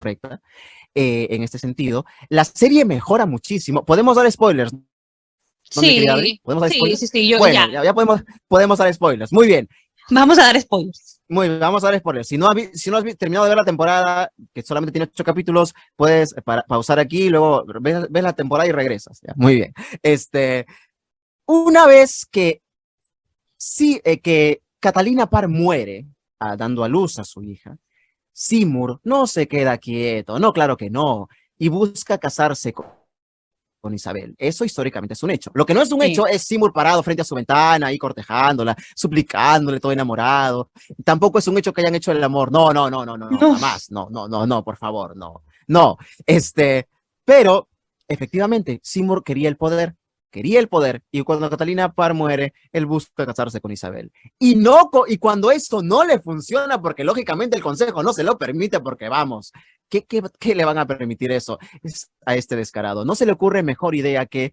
correcta en este sentido. La serie mejora muchísimo. ¿Podemos dar spoilers? ¿No, mi querida Adri? Sí, ¿Podemos dar sí, spoilers? sí, sí, yo Bueno, ya. ya podemos dar spoilers. Muy bien. Vamos a dar spoilers. Muy bien, vamos a dar spoilers. Si no has terminado de ver la temporada, que solamente tiene 8 capítulos, puedes pausar aquí y luego ves la temporada y regresas. ¿Ya? Muy bien. Una vez que sí, que Catalina Parr muere dando a luz a su hija, Seymour no se queda quieto, no, claro que no, y busca casarse con Isabel. Eso históricamente es un hecho. Lo que no es un Sí. hecho es Seymour parado frente a su ventana, ahí cortejándola, suplicándole, todo enamorado. Tampoco es un hecho que hayan hecho el amor. No, no, no, no, no, no, No. jamás. No, no, no, no, por favor, no. No, pero efectivamente, Seymour quería el poder, y cuando Catalina Parr muere, él busca casarse con Isabel. Y cuando esto no le funciona, porque lógicamente el consejo no se lo permite, porque vamos, ¿qué le van a permitir eso a este descarado? No se le ocurre mejor idea que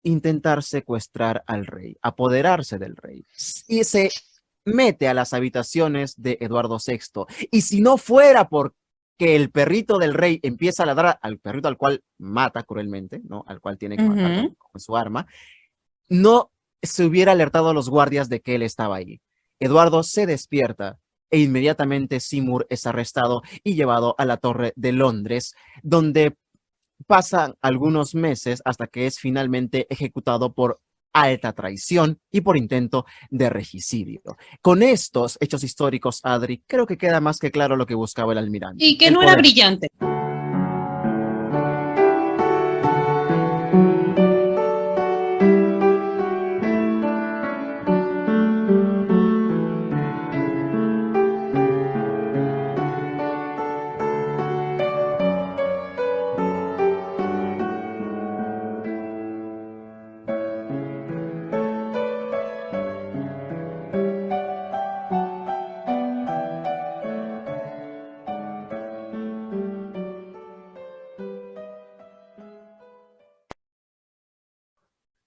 intentar secuestrar al rey, apoderarse del rey. Y se mete a las habitaciones de Eduardo VI. Y si no fuera porque el perrito del rey empieza a ladrar al perrito al cual mata cruelmente, ¿no? Al cual tiene que matar con su arma, no se hubiera alertado a los guardias de que él estaba ahí. Eduardo se despierta e inmediatamente Seymour es arrestado y llevado a la Torre de Londres, donde pasan algunos meses hasta que es finalmente ejecutado por alta traición y por intento de regicidio. Con estos hechos históricos, Adri, creo que queda más que claro lo que buscaba el almirante. Y que El no era poder. brillante.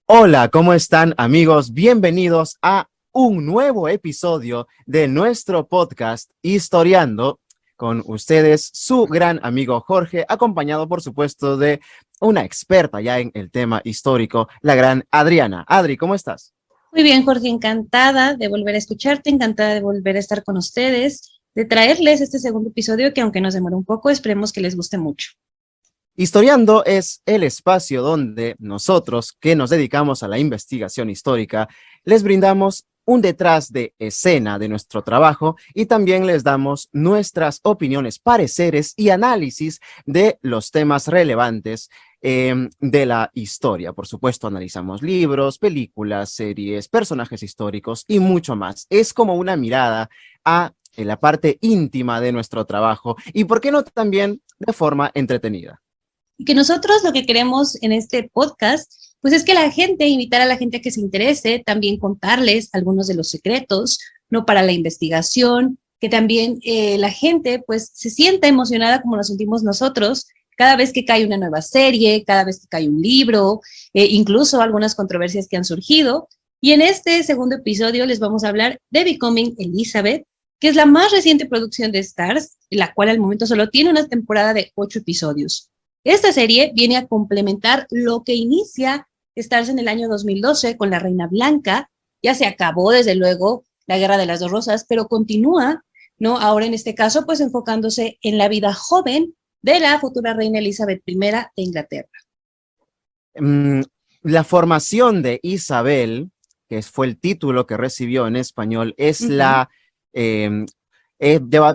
Hola, ¿cómo están, amigos? Bienvenidos a un nuevo episodio de nuestro podcast Historiando. Con ustedes, su gran amigo Jorge, acompañado, por supuesto, de una experta ya en el tema histórico, la gran Adriana. Adri, ¿cómo estás? Muy bien, Jorge, encantada de volver a escucharte, encantada de volver a estar con ustedes, de traerles este segundo episodio que aunque nos demore un poco, esperemos que les guste mucho. Historiando es el espacio donde nosotros, que nos dedicamos a la investigación histórica, les brindamos un detrás de escena de nuestro trabajo y también les damos nuestras opiniones, pareceres y análisis de los temas relevantes de la historia. Por supuesto, analizamos libros, películas, series, personajes históricos y mucho más. Es como una mirada a la parte íntima de nuestro trabajo y, ¿por qué no, también de forma entretenida? Y que nosotros lo que queremos en este podcast, pues es que la gente, invitar a la gente a que se interese, también contarles algunos de los secretos, ¿no? Para la investigación, que también la gente pues se sienta emocionada como nos sentimos nosotros cada vez que cae una nueva serie, cada vez que cae un libro, incluso algunas controversias que han surgido. Y en este segundo episodio les vamos a hablar de Becoming Elizabeth, que es la más reciente producción de Starz, la cual al momento solo tiene una temporada de 8 episodios. Esta serie viene a complementar lo que inicia Starz en el año 2012 con la Reina Blanca. Ya se acabó, desde luego, la Guerra de las Dos Rosas, pero continúa, ¿no? Ahora en este caso, pues enfocándose en la vida joven de la futura reina Elizabeth I de Inglaterra. La formación de Isabel, que fue el título que recibió en español, es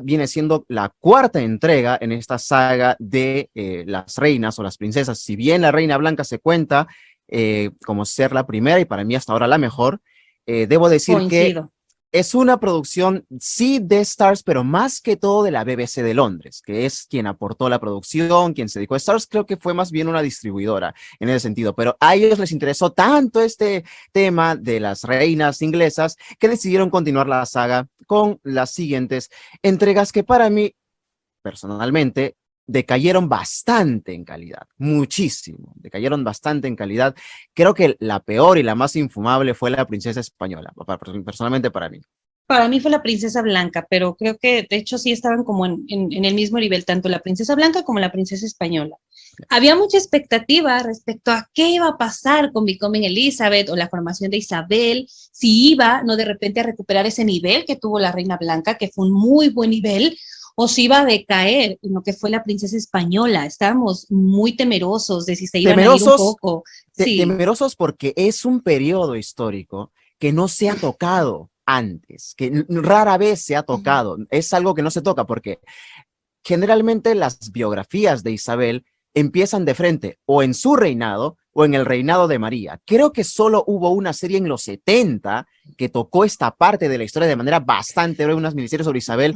viene siendo la cuarta entrega en esta saga de las reinas o las princesas. Si bien la Reina Blanca se cuenta como ser la primera y para mí hasta ahora la mejor, debo decir que Coincido. es una producción, sí, de Starz, pero más que todo de la BBC de Londres, que es quien aportó la producción, quien se dedicó a Starz. Creo que fue más bien una distribuidora en ese sentido, pero a ellos les interesó tanto este tema de las reinas inglesas que decidieron continuar la saga con las siguientes entregas que, para mí, personalmente, decayeron bastante en calidad, muchísimo, decayeron bastante en calidad. Creo que la peor y la más infumable fue La Princesa Española, personalmente para mí. Para mí fue la Princesa Blanca, pero creo que de hecho sí estaban como en el mismo nivel, tanto la Princesa Blanca como la Princesa Española. Había mucha expectativa respecto a qué iba a pasar con Becoming Elizabeth o la formación de Isabel, si iba, no de repente a recuperar ese nivel que tuvo la Reina Blanca, que fue un muy buen nivel, o si iba a decaer en lo que fue la Princesa Española. Estábamos muy temerosos de si se iban a ir un Temerosos, poco. Sí. temerosos porque es un periodo histórico que no se ha tocado antes, que rara vez se ha tocado. Es algo que no se toca porque generalmente las biografías de Isabel empiezan de frente o en su reinado o en el reinado de María. Creo que solo hubo una serie en los 70 que tocó esta parte de la historia de manera bastante breve, unas miniseries sobre Isabel,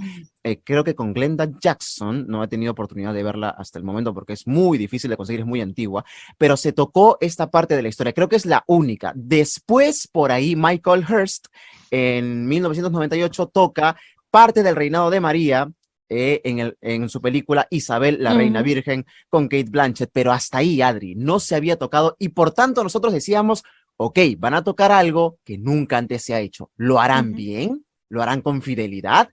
creo que con Glenda Jackson, no he tenido oportunidad de verla hasta el momento porque es muy difícil de conseguir, es muy antigua, pero se tocó esta parte de la historia, creo que es la única. Después, por ahí, Michael Hurst, en 1998, toca parte del reinado de María, en su película Isabel, la Reina Virgen, con Kate Blanchett, pero hasta ahí, Adri, no se había tocado y por tanto nosotros decíamos, ok, van a tocar algo que nunca antes se ha hecho. ¿Lo harán bien? ¿Lo harán con fidelidad?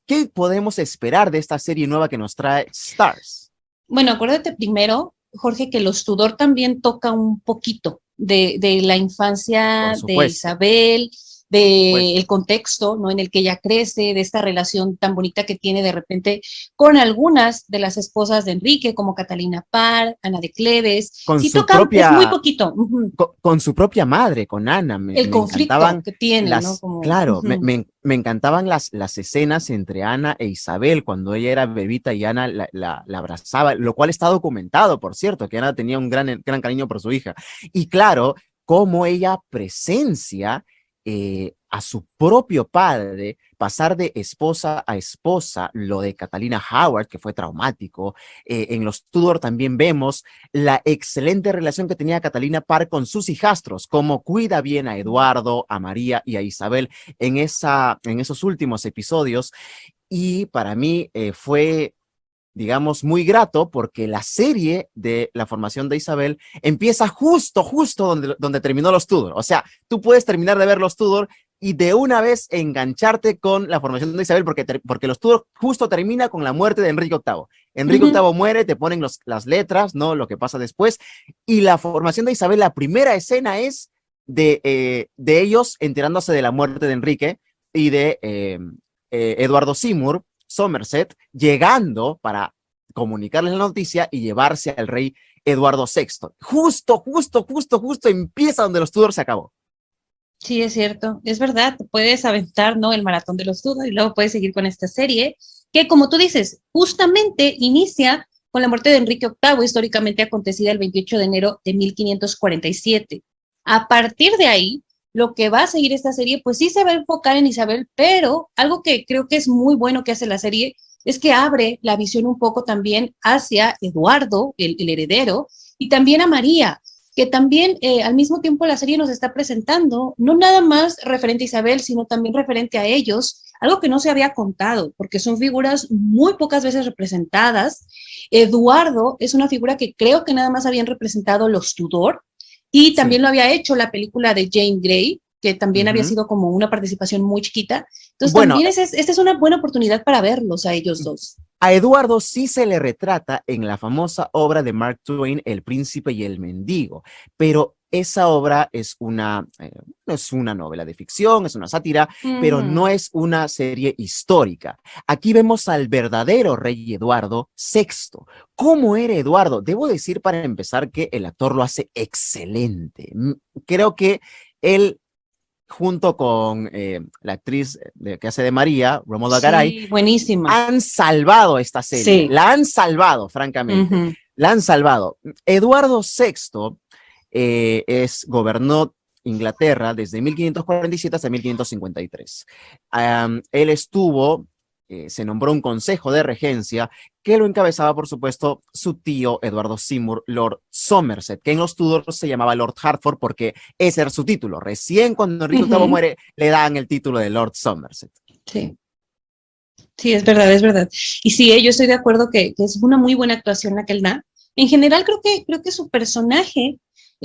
¿Qué podemos esperar de esta serie nueva que nos trae Stars? Bueno, acuérdate primero, Jorge, que los Tudor también toca un poquito de la Por infancia de supuesto. Isabel, del contexto, ¿no? En el que ella crece, de esta relación tan bonita que tiene de repente con algunas de las esposas de Enrique, como Catalina Parr, Ana de Cleves. Con Sí su toca, es muy propia, poquito. con su propia madre, con Ana, El me conflicto encantaban que tiene, ¿no? las, Como, claro, me encantaban las escenas entre Ana e Isabel cuando ella era bebita y Ana la abrazaba, lo cual está documentado, por cierto, que Ana tenía un gran cariño por su hija. Y claro, cómo ella presencia a su propio padre, pasar de esposa a esposa, lo de Catalina Howard, que fue traumático. En los Tudor también vemos la excelente relación que tenía Catalina Parr con sus hijastros, cómo cuida bien a Eduardo, a María y a Isabel en esos últimos episodios. Y para mí fue, digamos, muy grato porque la serie de la formación de Isabel empieza justo donde terminó los Tudor. O sea, tú puedes terminar de ver los Tudor y de una vez engancharte con la formación de Isabel porque los Tudor justo termina con la muerte de Enrique VIII. Enrique VIII muere, te ponen las letras, ¿no? Lo que pasa después. Y la formación de Isabel, la primera escena es de ellos enterándose de la muerte de Enrique y de Eduardo Seymour, Somerset, llegando para comunicarles la noticia y llevarse al rey Eduardo VI. Justo empieza donde los Tudor se acabó. sí, es cierto, es verdad, puedes aventar, ¿no? El maratón de los Tudor y luego puedes seguir con esta serie, que como tú dices, justamente inicia con la muerte de Enrique VIII, históricamente acontecida el 28 de enero de 1547. A partir de ahí, lo que va a seguir esta serie, pues sí se va a enfocar en Isabel, pero algo que creo que es muy bueno que hace la serie es que abre la visión un poco también hacia Eduardo, el heredero, y también a María, que también al mismo tiempo la serie nos está presentando, no nada más referente a Isabel, sino también referente a ellos, algo que no se había contado, porque son figuras muy pocas veces representadas. Eduardo es una figura que creo que nada más habían representado los Tudor, y también Sí. lo había hecho la película de Jane Grey, que también había sido como una participación muy chiquita. Entonces Bueno, también esta es una buena oportunidad para verlos a ellos dos. a Eduardo sí se le retrata en la famosa obra de Mark Twain, El Príncipe y el Mendigo, pero esa obra no es una novela de ficción, es una sátira, pero no es una serie histórica. Aquí vemos al verdadero rey Eduardo VI. ¿Cómo era Eduardo? Debo decir para empezar que el actor lo hace excelente. Creo que él junto con la actriz que hace de María, Romola Garay, Sí, buenísima. han salvado esta serie. Sí. La han salvado, francamente. La han salvado. Eduardo VI gobernó Inglaterra desde 1547 hasta 1553. Él se nombró un consejo de regencia que lo encabezaba, por supuesto, su tío Eduardo Seymour, Lord Somerset, que en los Tudor se llamaba Lord Hertford porque ese era su título. Recién cuando Enrique VIII muere, le dan el título de Lord Somerset. Sí. Sí, es verdad, es verdad. Y sí, yo estoy de acuerdo que es una muy buena actuación la que él da. En general, creo que su personaje,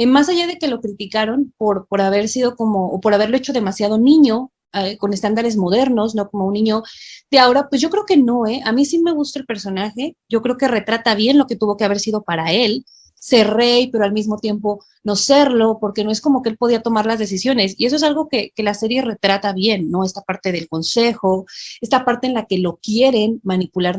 más allá de que lo criticaron por haber sido como, o por haberlo hecho demasiado niño, con estándares modernos, ¿no? Como un niño de ahora, pues yo creo que no, ¿eh? A mí sí me gusta el personaje, yo creo que retrata bien lo que tuvo que haber sido para él, ser rey, pero al mismo tiempo no serlo, porque no es como que él podía tomar las decisiones. Y eso es algo que la serie retrata bien, ¿no? Esta parte del consejo, esta parte en la que lo quieren manipular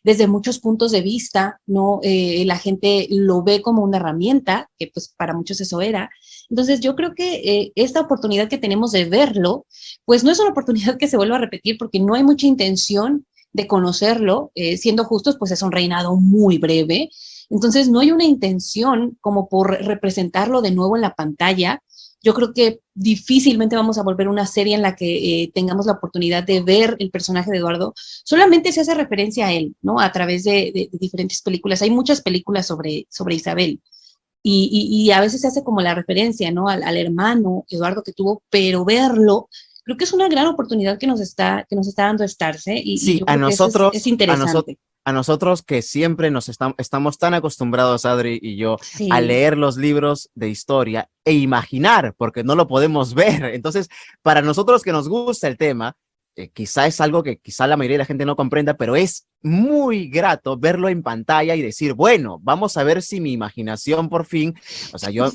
desde muchos puntos de vista, ¿no? La gente lo ve como una herramienta, que pues para muchos eso era. Entonces yo creo que esta oportunidad que tenemos de verlo, pues no es una oportunidad que se vuelva a repetir porque no hay mucha intención de conocerlo. Siendo justos, pues es un reinado muy breve. Entonces, no hay una intención como por representarlo de nuevo en la pantalla. Yo creo que difícilmente vamos a volver a una serie en la que tengamos la oportunidad de ver el personaje de Eduardo. Solamente se hace referencia a él, ¿no? A través de diferentes películas. Hay muchas películas sobre Isabel. Y a veces se hace como la referencia, ¿no? Al hermano Eduardo que tuvo, pero verlo, creo que es una gran oportunidad que nos está dando Starz, ¿eh? Y Sí, yo creo que eso es interesante. a nosotros que siempre estamos tan acostumbrados, Adri y yo, a Sí. leer los libros de historia e imaginar, porque no lo podemos ver. Entonces, para nosotros que nos gusta el tema, quizá es algo que quizá la mayoría de la gente no comprenda, pero es muy grato verlo en pantalla y decir, bueno, vamos a ver si mi imaginación por fin, o sea, yo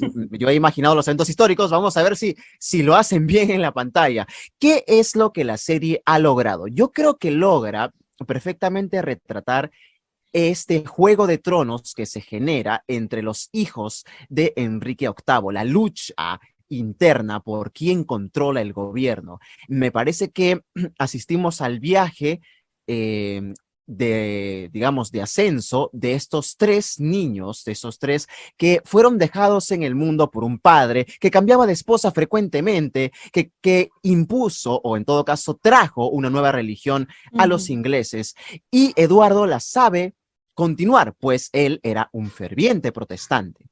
he imaginado los eventos históricos, vamos a ver si lo hacen bien en la pantalla. ¿Qué es lo que la serie ha logrado? Yo creo que logra perfectamente retratar este juego de tronos que se genera entre los hijos de Enrique VIII, la lucha interna por quién controla el gobierno. Me parece que asistimos al viaje digamos, de ascenso de estos tres niños, de esos tres que fueron dejados en el mundo por un padre que cambiaba de esposa frecuentemente, que impuso o en todo caso trajo una nueva religión a los Ujú. ingleses y Eduardo la sabe continuar, pues él era un ferviente protestante,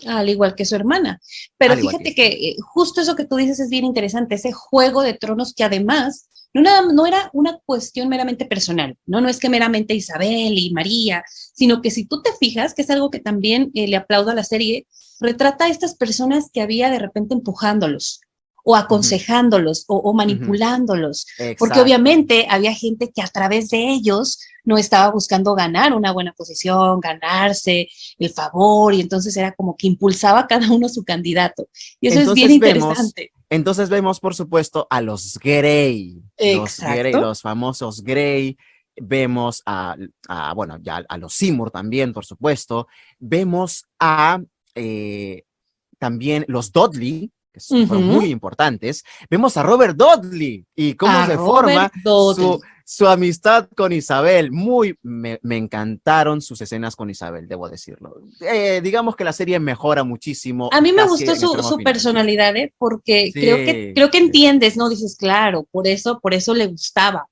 Al igual que su hermana. Pero al igual que fíjate eso. que justo eso que tú dices es bien interesante, ese juego de tronos que además no era una cuestión meramente personal, ¿no? No es que meramente Isabel y María, sino que si tú te fijas, que es algo que también le aplaudo a la serie, retrata a estas personas que había de repente empujándolos o Ujú, aconsejándolos o ujú, manipulándolos, porque exacto. obviamente había gente que a través de ellos no estaba buscando ganar una buena posición, ganarse el favor, y entonces era como que impulsaba a cada uno su candidato. Y eso es bien Entonces vemos, interesante. entonces vemos, por supuesto, a los Grey, Exacto. los famosos Grey, vemos bueno, ya a los Seymour también, por supuesto, vemos también los Dudley, que fueron muy Ujú. importantes, vemos a Robert Dudley y cómo A se Robert forma Dudley. su amistad con Isabel. Me encantaron sus escenas con Isabel, debo decirlo. Digamos que la serie mejora muchísimo A mí me casi gustó en el su, tramo su final. personalidad, ¿eh? Porque creo que, Sí, creo que sí, entiendes, ¿no? Dices, claro, por eso le gustaba,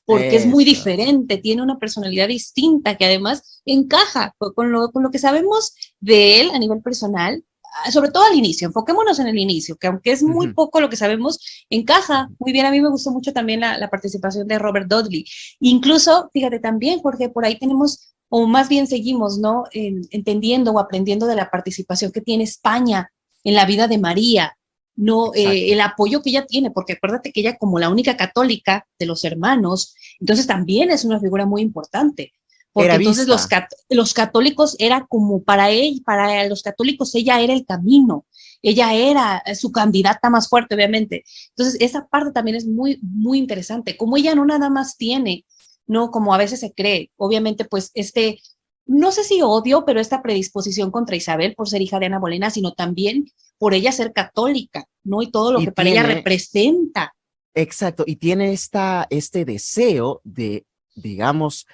porque es muy eso. diferente, tiene una personalidad distinta que además encaja con lo que sabemos de él a nivel personal, sobre todo al inicio, enfoquémonos en el inicio, que aunque es muy Ujú, poco lo que sabemos, encaja ujú. muy bien. A mí me gustó mucho también la participación de Robert Dudley. Incluso, fíjate también, Jorge, por ahí tenemos o más bien seguimos, ¿no? Entendiendo o aprendiendo de la participación que tiene España en la vida de María, ¿no? Exacto. El apoyo que ella tiene, porque acuérdate que ella como la única católica de los hermanos, entonces también es una figura muy importante, porque Era entonces vista. los católicos era como para él, para los católicos ella era el camino, ella era su candidata más fuerte, obviamente. Entonces, esa parte también es muy, muy interesante, como ella no nada más tiene, ¿no? Como a veces se cree. Obviamente, pues no sé si odio, pero esta predisposición contra Isabel por ser hija de Ana Bolena, sino también por ella ser católica, ¿no? Y todo lo Y que para ella tiene, representa. exacto, y tiene este deseo de, digamos,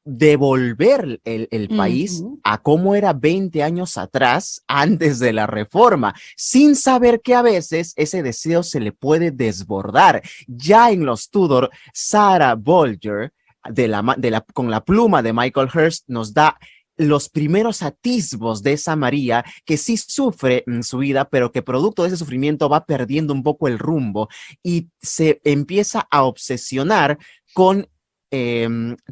devolver el país Ujú. a cómo era 20 años atrás, antes de la reforma, sin saber que a veces ese deseo se le puede desbordar. Ya en los Tudor, Sarah Bolger, con la pluma de Michael Hirst, nos da los primeros atisbos de esa María que sí sufre en su vida, pero que producto de ese sufrimiento va perdiendo un poco el rumbo y se empieza a obsesionar con,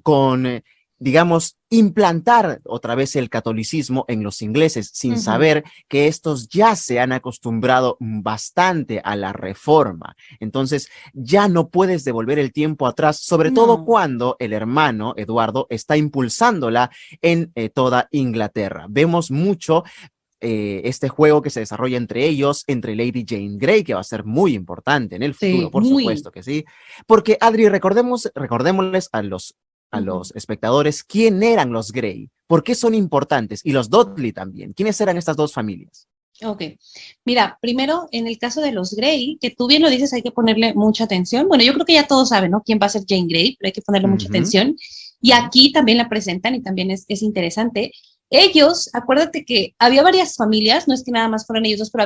con digamos, implantar otra vez el catolicismo en los ingleses, sin saber que estos ya se han acostumbrado bastante a la reforma. Entonces, ya no puedes devolver el tiempo atrás, sobre todo cuando el hermano Eduardo está impulsándola en toda Inglaterra. Vemos mucho este juego que se desarrolla entre ellos, entre Lady Jane Grey, que va a ser muy importante en el futuro, por supuesto que sí. Porque, Adri, recordémosles a los espectadores quién eran los Grey, por qué son importantes, y los Dudley también. ¿Quiénes eran estas dos familias? Ok, mira, primero en el caso de los Grey, que tú bien lo dices, hay que ponerle mucha atención. Bueno, yo creo que ya todos saben, ¿no? Quién va a ser Jane Grey, pero hay que ponerle mucha atención. Y aquí también la presentan y también es interesante. Ellos, acuérdate que había varias familias, no es que nada más fueran ellos dos, pero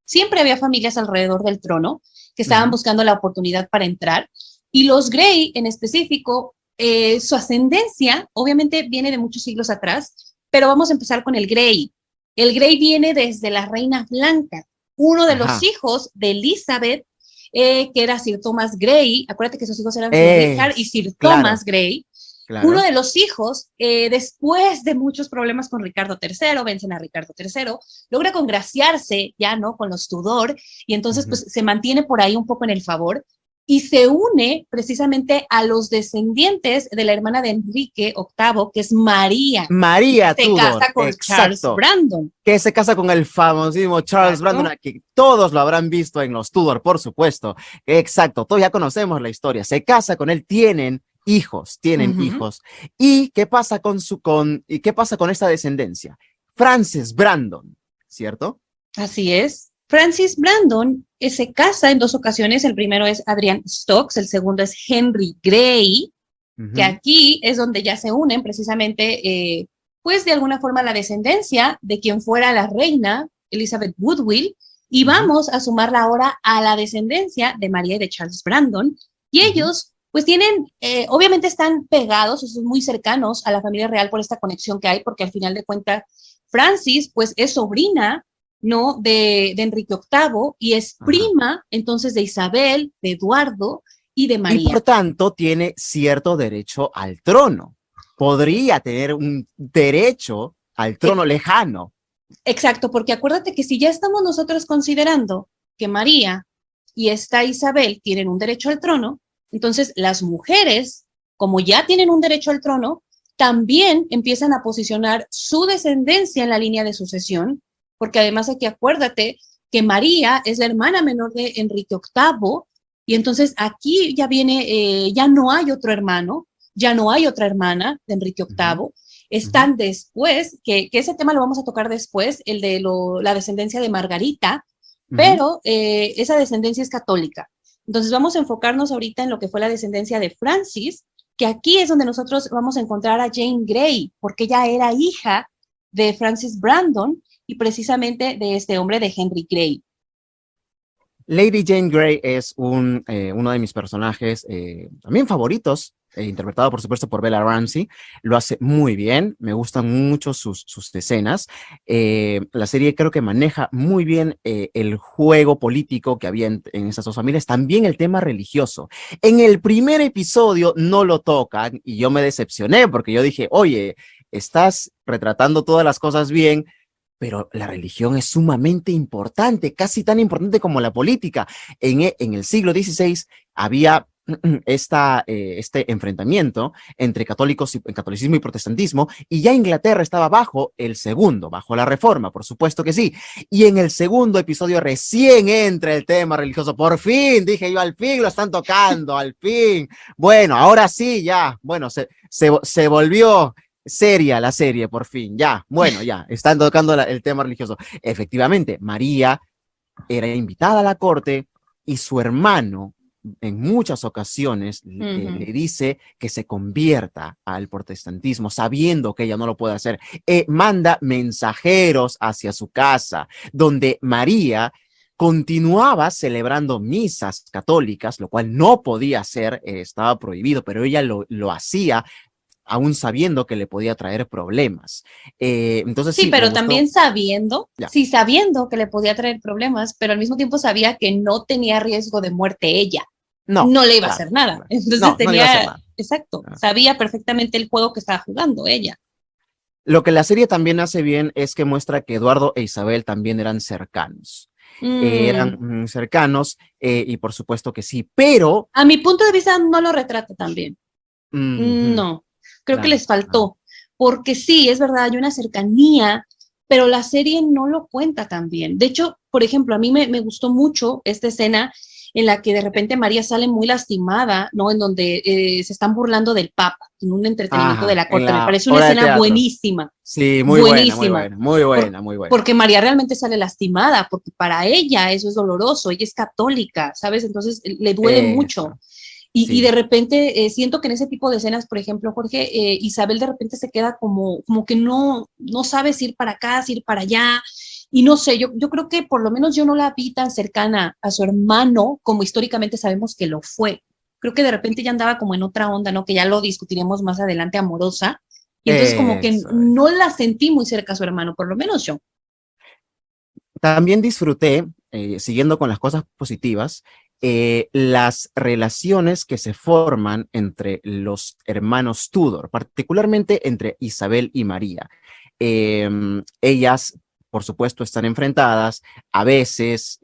siempre había familias alrededor del trono que estaban buscando la oportunidad para entrar. Y los Grey en específico, su ascendencia obviamente viene de muchos siglos atrás, pero vamos a empezar con el Grey. El Grey viene desde la Reina Blanca, uno de los hijos de Elizabeth, que era Sir Thomas Grey. Acuérdate que sus hijos eran Sir Richard y Sir Thomas Grey. Claro. Uno de los hijos, después de muchos problemas con Ricardo III, vencen a Ricardo III, logra congraciarse ya, ¿no?, con los Tudor, y entonces pues se mantiene por ahí un poco en el favor, y se une precisamente a los descendientes de la hermana de Enrique VIII, que es María. María Tudor. Se casa con Charles Brandon. Que se casa con el famosísimo Charles Brandon, aquí todos lo habrán visto en los Tudor, por supuesto. Exacto, todos ya conocemos la historia. Se casa con él, tienen hijos. ¿Y qué pasa con esta descendencia? Francis Brandon, ¿cierto? Así es. Francis Brandon se casa en 2 ocasiones. El primero es Adrian Stokes, el segundo es Henry Grey, que aquí es donde ya se unen precisamente, pues de alguna forma la descendencia de quien fuera la reina Elizabeth Woodville, y vamos a sumarla ahora a la descendencia de María y de Charles Brandon, y ellos pues tienen, obviamente están pegados, son muy cercanos a la familia real por esta conexión que hay, porque al final de cuentas Francis pues es sobrina, ¿no?, de Enrique VIII, y es prima entonces de Isabel, de Eduardo y de María. Y por tanto tiene cierto derecho al trono. Podría tener un derecho al trono lejano. Exacto, porque acuérdate que si ya estamos nosotros considerando que María y esta Isabel tienen un derecho al trono, entonces las mujeres, como ya tienen un derecho al trono, también empiezan a posicionar su descendencia en la línea de sucesión, porque además aquí acuérdate que María es la hermana menor de Enrique VIII, y entonces aquí ya viene, ya no hay otro hermano, ya no hay otra hermana de Enrique VIII. Están después, que ese tema lo vamos a tocar después, el de la descendencia de Margarita, pero esa descendencia es católica. Entonces vamos a enfocarnos ahorita en lo que fue la descendencia de Francis, que aquí es donde nosotros vamos a encontrar a Jane Grey, porque ella era hija de Francis Brandon y precisamente de este hombre, de Henry Grey. Lady Jane Grey es uno de mis personajes también favoritos, interpretado por supuesto por Bella Ramsey. Lo hace muy bien, me gustan mucho sus escenas. La serie creo que maneja muy bien el juego político que había en esas dos familias, también el tema religioso. En el primer episodio no lo tocan y yo me decepcioné porque yo dije, oye, estás retratando todas las cosas bien, pero la religión es sumamente importante, casi tan importante como la política. En el siglo XVI había este enfrentamiento entre catolicismo y protestantismo, y ya Inglaterra estaba bajo la Reforma, por supuesto que sí. Y en el segundo episodio recién entra el tema religioso. Por fin, dije yo, al fin lo están tocando, al fin. Bueno, ahora sí, ya, bueno, se volvió seria la serie, por fin, ya, bueno, ya, están tocando el tema religioso. Efectivamente, María era invitada a la corte y su hermano en muchas ocasiones le dice que se convierta al protestantismo, sabiendo que ella no lo puede hacer. Manda mensajeros hacia su casa, donde María continuaba celebrando misas católicas, lo cual no podía hacer, estaba prohibido, pero ella lo hacía, aún sabiendo que le podía traer problemas. Entonces, sí, pero también sabiendo que le podía traer problemas, pero al mismo tiempo sabía que no tenía riesgo de muerte ella. No le iba a hacer nada. Entonces exacto. Sabía perfectamente el juego que estaba jugando ella. Lo que la serie también hace bien es que muestra que Eduardo e Isabel también eran cercanos. Eran cercanos y por supuesto que sí, pero... A mi punto de vista no lo retrata tan bien. Ujú, No, creo que claro, les claro. faltó, porque sí, es verdad, hay una cercanía, pero la serie no lo cuenta tan bien. De hecho, por ejemplo, a mí me gustó mucho esta escena en la que de repente María sale muy lastimada, ¿no? En donde se están burlando del Papa, en un entretenimiento de Ajá, la en corte. Me la parece una obra de escena teatro. buenísima, Sí, muy buena, muy buenísima, buena, muy por- buena, muy buena. porque María realmente sale lastimada, porque para ella eso es doloroso, ella es católica, ¿sabes? Entonces le duele mucho. Eso, Y de sí. repente siento que en ese tipo de escenas, por ejemplo, Jorge, Isabel de repente se queda como que no sabe si ir para acá, si ir para allá. Y no sé, yo creo que por lo menos yo no la vi tan cercana a su hermano como históricamente sabemos que lo fue. Creo que de repente ya andaba como en otra onda, ¿no? Que ya lo discutiremos más adelante, amorosa. Y entonces como que Eso es. no la sentí muy cerca a su hermano, por lo menos yo. También disfruté, siguiendo con las cosas positivas, las relaciones que se forman entre los hermanos Tudor, particularmente entre Isabel y María. Ellas, por supuesto, están enfrentadas, a veces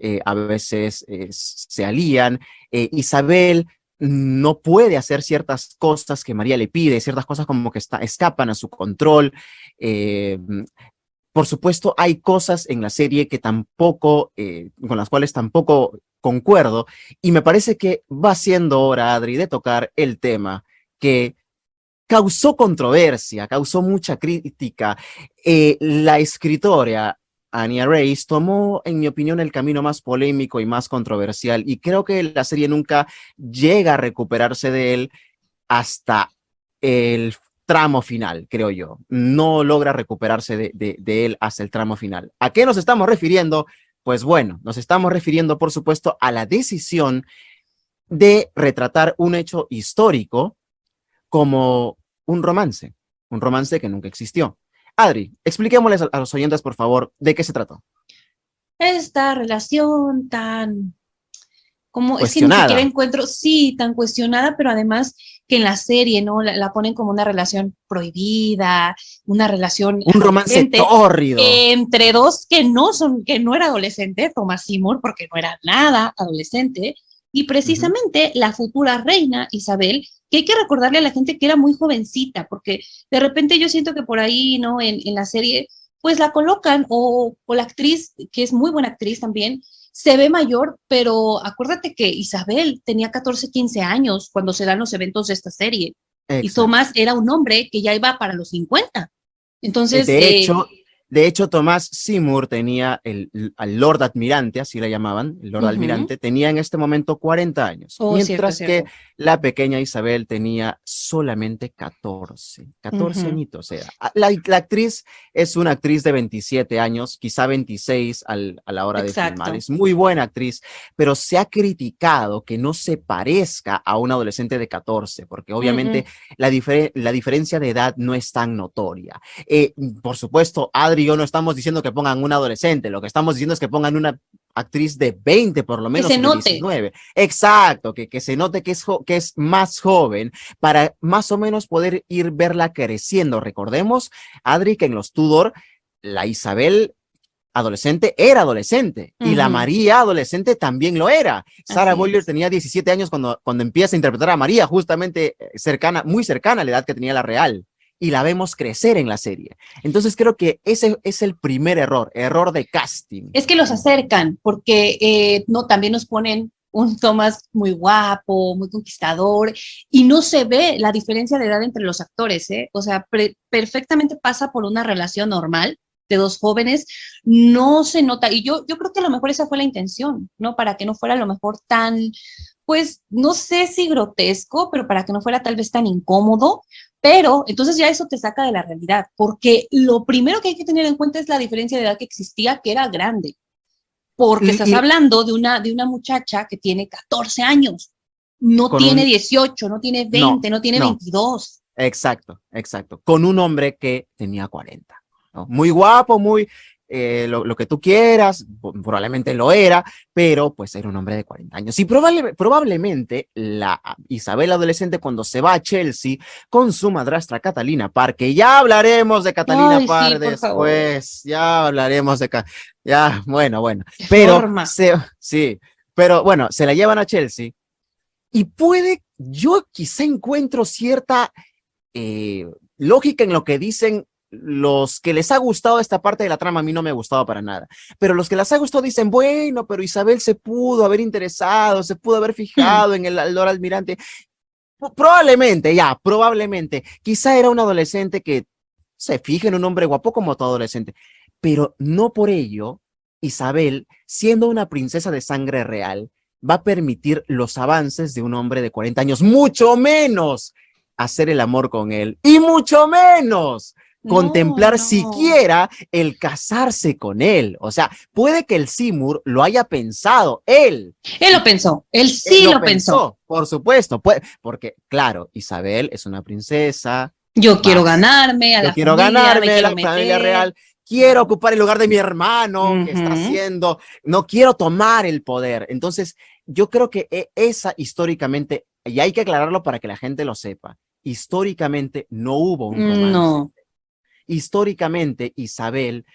se alían. Isabel no puede hacer ciertas cosas que María le pide, ciertas cosas como que escapan a su control. Eh, por supuesto, hay cosas en la serie que tampoco, con las cuales tampoco concuerdo, y me parece que va siendo hora, Adri, de tocar el tema que causó controversia, causó mucha crítica. La escritora Anya Reyes tomó, en mi opinión, el camino más polémico y más controversial, y creo que la serie nunca llega a recuperarse de él hasta el tramo final, creo yo. No logra recuperarse de él hasta el tramo final. ¿A qué nos estamos refiriendo? Pues bueno, nos estamos refiriendo, por supuesto, a la decisión de retratar un hecho histórico como un romance que nunca existió. Adri, expliquémosles a los oyentes, por favor, de qué se trató. Esta relación tan como es que ni siquiera Cuestionada. encuentro, sí, tan cuestionada, pero además que en la serie, ¿no? La ponen como una relación prohibida, una relación Un romance adolescente, tórrido. entre dos que no son, que no era adolescente, Thomas Seymour, porque no era nada adolescente, y Uh -huh. precisamente la futura reina Isabel, que hay que recordarle a la gente que era muy jovencita, porque de repente yo siento que por ahí, ¿no? En la serie, pues la colocan, o la actriz, que es muy buena actriz también, se ve mayor, pero acuérdate que Isabel tenía 14, 15 años cuando se dan los eventos de esta serie. Y Exacto. Tomás era un hombre que ya iba para los 50. Eh, Entonces, de hecho, de hecho, Tomás Seymour tenía al Lord Admirante, así le llamaban, el Lord uh-huh. Almirante, tenía en este momento 40 años, Oh, cierto, mientras que cierto. la pequeña Isabel tenía solamente 14 Uh-huh. añitos era. La actriz es una actriz de 27 años, quizá 26 a la hora de filmar. Exacto. Es muy buena actriz, pero se ha criticado que no se parezca a un adolescente de 14, porque Uh-uh. obviamente la diferencia de edad no es tan notoria. Por supuesto, Adri y yo no estamos diciendo que pongan un adolescente, lo que estamos diciendo es que pongan una actriz de 20 por lo Que se menos o de note. 19. Exacto, que se note que es más joven para más o menos poder ir verla creciendo. Recordemos, Adri, que en los Tudor, la Isabel adolescente era adolescente y la Uh-huh. María adolescente también lo era. Sarah Así Boyer es. tenía 17 años cuando empieza a interpretar a María, justamente cercana, muy cercana a la edad que tenía la real. Y la vemos crecer en la serie. Entonces creo que ese es el primer error de casting. Es que los acercan, porque no, también nos ponen un Thomas muy guapo, muy conquistador, y no se ve la diferencia de edad entre los actores, ¿eh? O sea, perfectamente pasa por una relación normal de dos jóvenes, no se nota, y yo creo que a lo mejor esa fue la intención, ¿no? Para que no fuera a lo mejor tan, pues, no sé si grotesco, pero para que no fuera tal vez tan incómodo, pero entonces ya eso te saca de la realidad, porque lo primero que hay que tener en cuenta es la diferencia de edad que existía, que era grande, porque estás Y hablando de una muchacha que tiene 14 años, no con tiene un... 18, no tiene No, 20, no tiene no, 22. exacto, exacto. Con un hombre que tenía 40. ¿No? Muy guapo, muy... lo que tú quieras, probablemente lo era, pero pues era un hombre de 40 años. Y probablemente la Isabel adolescente cuando se va a Chelsea con su madrastra Catalina Parr, que ya hablaremos de Catalina Ay, sí, Parr por favor. después, ya hablaremos de... Ya, bueno, Qué pero forma. sí, pero bueno, se la llevan a Chelsea y yo quizá encuentro cierta lógica en lo que dicen los que les ha gustado esta parte de la trama. A mí no me ha gustado para nada, pero los que les ha gustado dicen, bueno, pero Isabel se pudo haber interesado, se pudo haber Hmm. fijado en el Lord Almirante. Probablemente, quizá era un adolescente que se fija en un hombre guapo como todo adolescente, pero no por ello Isabel, siendo una princesa de sangre real, va a permitir los avances de un hombre de 40 años, mucho menos hacer el amor con él y mucho menos No, contemplar no. siquiera el casarse con él. O sea, puede que el Seymour lo haya pensado, él Él lo pensó, él sí lo lo pensó. pensó, por supuesto, porque claro, Isabel es una princesa, Yo quiero vas, ganarme a yo la quiero familia, me ganarme quiero la familia meter. real, quiero Claro. ocupar el lugar de mi hermano que está Ujú. haciendo, no quiero tomar el poder. Entonces, yo creo que esa históricamente, y hay que aclararlo para que la gente lo sepa, históricamente no hubo un romance. No. Históricamente, Isabel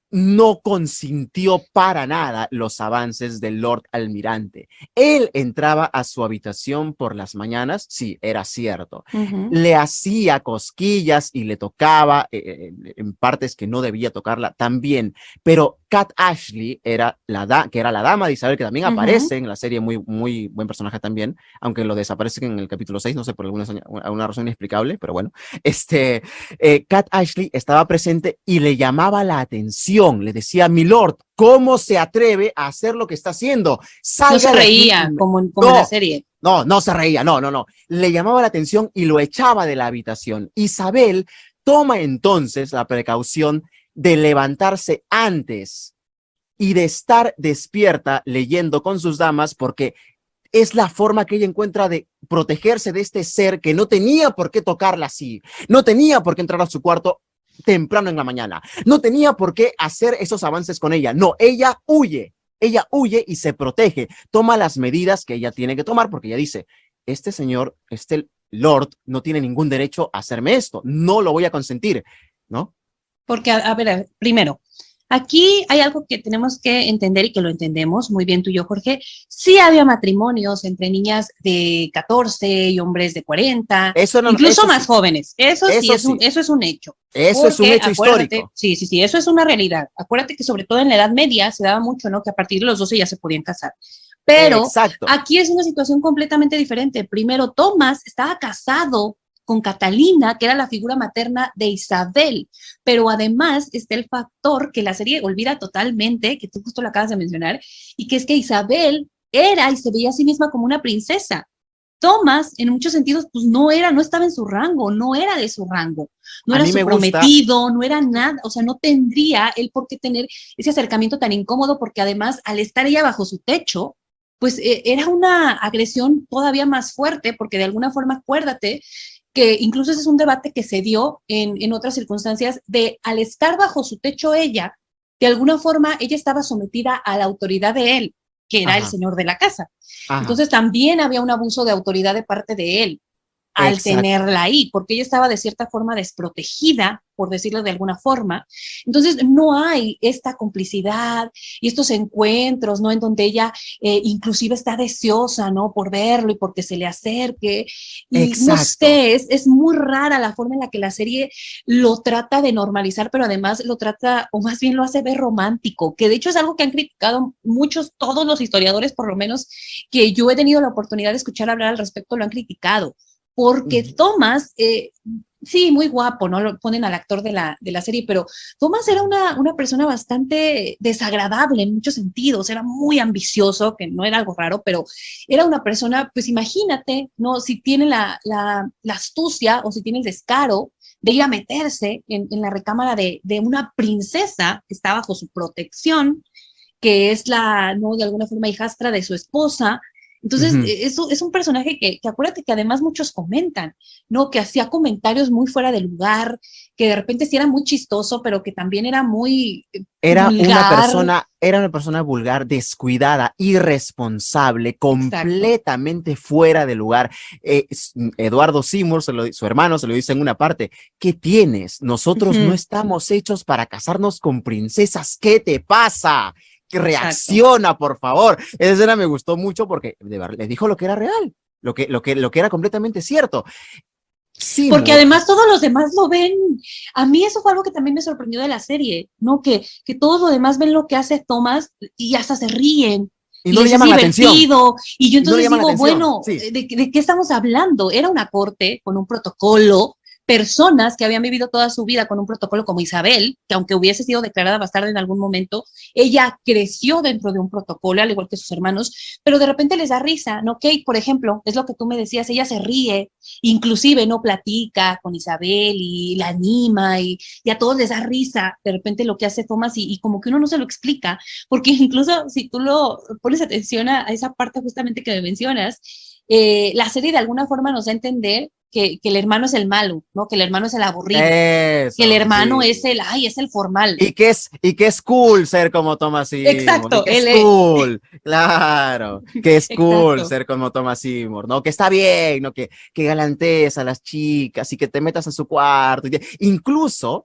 no consintió para nada los avances del Lord Almirante. Él entraba a su habitación por las mañanas, sí, era cierto. Ujú. Le hacía cosquillas y le tocaba en partes que no debía tocarla también, pero Cat Ashley que era la dama de Isabel, que también Ujú. aparece en la serie, muy, muy buen personaje también, aunque lo desaparece en el capítulo 6, no sé, por alguna razón inexplicable, pero bueno, Cat Ashley estaba presente y le llamaba la atención, le decía, mi lord, ¿cómo se atreve a hacer lo que está haciendo? No se Salga de aquí. reía como en la No, serie. no se reía, no. Le llamaba la atención y lo echaba de la habitación. Isabel toma entonces la precaución de levantarse antes y de estar despierta leyendo con sus damas porque es la forma que ella encuentra de protegerse de este ser que no tenía por qué tocarla así, no tenía por qué entrar a su cuarto temprano en la mañana, no tenía por qué hacer esos avances con ella, no, ella huye y se protege, toma las medidas que ella tiene que tomar porque ella dice, este señor, este Lord no tiene ningún derecho a hacerme esto, no lo voy a consentir, ¿no? Porque, a ver, primero, aquí hay algo que tenemos que entender y que lo entendemos muy bien tú y yo, Jorge. Sí había matrimonios entre niñas de 14 y hombres de 40, Eso, no, incluso eso más sí, jóvenes. Eso sí eso sí, eso es un hecho. eso es un Porque hecho acuérdate, histórico. sí, sí, sí, eso es una realidad. Acuérdate que sobre todo en la Edad Media se daba mucho, ¿no? Que a partir de los 12 ya se podían casar. Pero Exacto. aquí es una situación completamente diferente. Primero, Thomas estaba casado con Catalina, que era la figura materna de Isabel, pero además está el factor que la serie olvida totalmente, que tú justo lo acabas de mencionar, y que es que Isabel era y se veía a sí misma como una princesa. Thomas, en muchos sentidos, pues no estaba en su rango, no era de su rango, no A era mí su me gusta, prometido, no era nada, o sea, no tendría él por qué tener ese acercamiento tan incómodo, porque además, al estar ella bajo su techo, pues era una agresión todavía más fuerte, porque de alguna forma, acuérdate que incluso ese es un debate que se dio en otras circunstancias, de al estar bajo su techo ella, de alguna forma ella estaba sometida a la autoridad de él, que era el ajá, señor de la casa. ajá, Entonces también había un abuso de autoridad de parte de él al exacto. tenerla ahí, porque ella estaba de cierta forma desprotegida, por decirlo de alguna forma. Entonces, no hay esta complicidad y estos encuentros, ¿no? En donde ella inclusive está deseosa, ¿no? Por verlo y porque se le acerque. Y no Exacto. sé, es muy rara la forma en la que la serie lo trata de normalizar, pero además lo trata, o más bien lo hace ver romántico, que de hecho es algo que han criticado muchos, todos los historiadores, por lo menos que yo he tenido la oportunidad de escuchar hablar al respecto, lo han criticado porque Ujú. Thomas, sí, muy guapo, ¿no? Lo ponen al actor de la serie, pero Thomas era una persona bastante desagradable en muchos sentidos, era muy ambicioso, que no era algo raro, pero era una persona, pues imagínate, ¿no? Si tiene la astucia o si tiene el descaro de ir a meterse en la recámara de una princesa que está bajo su protección, que es la, ¿no? De alguna forma hijastra de su esposa, Entonces, Ujú. eso es un personaje que acuérdate que además muchos comentan, ¿no? Que hacía comentarios muy fuera de lugar, que de repente sí era muy chistoso, pero que también era muy vulgar. Era una persona vulgar, descuidada, irresponsable, Exacto. completamente fuera de lugar. Eduardo Seymour, su hermano, se lo dice en una parte: ¿qué tienes? Nosotros no Ujú, estamos hechos para casarnos con princesas. ¿Qué te pasa? Que exacto. reacciona, por favor. Esa escena me gustó mucho porque de verdad, le dijo lo que era real, lo que era completamente cierto. Porque Seymour, además todos los demás lo ven. A mí eso fue algo que también me sorprendió de la serie, ¿no? Que todos los demás ven lo que hace Thomas y hasta se ríen y y no le les es llaman la atención, divertido. Y yo y no le entonces llaman la digo, atención, bueno, sí. ¿de qué estamos hablando? Era una corte con un protocolo, personas que habían vivido toda su vida con un protocolo como Isabel, que aunque hubiese sido declarada bastarda en algún momento, ella creció dentro de un protocolo, al igual que sus hermanos, pero de repente les da risa, ¿no? Kate, por ejemplo, es lo que tú me decías, ella se ríe, inclusive no platica con Isabel y la anima y a todos les da risa de repente lo que hace Thomas y como que uno no se lo explica, porque incluso si tú lo pones atención a esa parte justamente que me mencionas, la serie de alguna forma nos da a entender que el hermano es el malo, ¿no? Que el hermano es el aburrido, que el Eso, hermano es sí. el, ay, es el formal. Y que es cool ser como Thomas Seymour, y Exacto, que es él cool, claro, que es cool exacto. ser como Thomas Seymour, ¿no? Que está bien, ¿no? Que galantees a las chicas y que te metas en su cuarto. Incluso,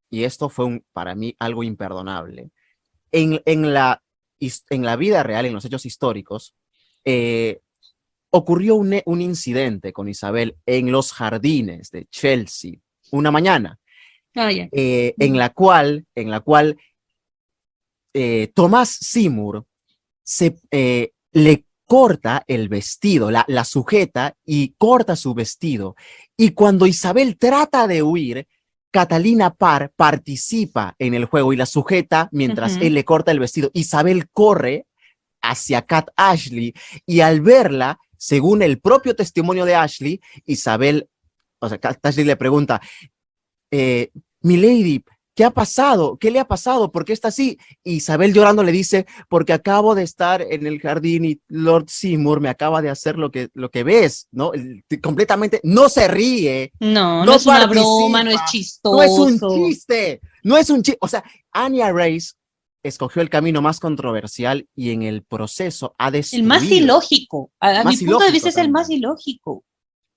y esto fue para mí algo imperdonable, en la vida real, en los hechos históricos, eh, ocurrió un incidente con Isabel en los jardines de Chelsea una mañana, Ah, ya. en la cual Thomas Seymour le corta el vestido, la sujeta y corta su vestido. Y cuando Isabel trata de huir, Catalina Parr participa en el juego y la sujeta mientras Ujú. él le corta el vestido. Isabel corre hacia Cat Ashley y al verla, según el propio testimonio de Ashley, Isabel, o sea, Cat Ashley le pregunta, eh, mi lady, ¿qué ha pasado? ¿Qué le ha pasado? ¿Por qué está así? Isabel llorando le dice, porque acabo de estar en el jardín y Lord Seymour me acaba de hacer lo que ves, ¿no? Completamente, no se ríe, No, no no es una broma, no es participa, no es un chistoso. chiste, no es un chiste. O sea, Anya Race escogió el camino más controversial y en el proceso ha El más destruido, ilógico, a mi más punto de vista ilógico es el más también. ilógico.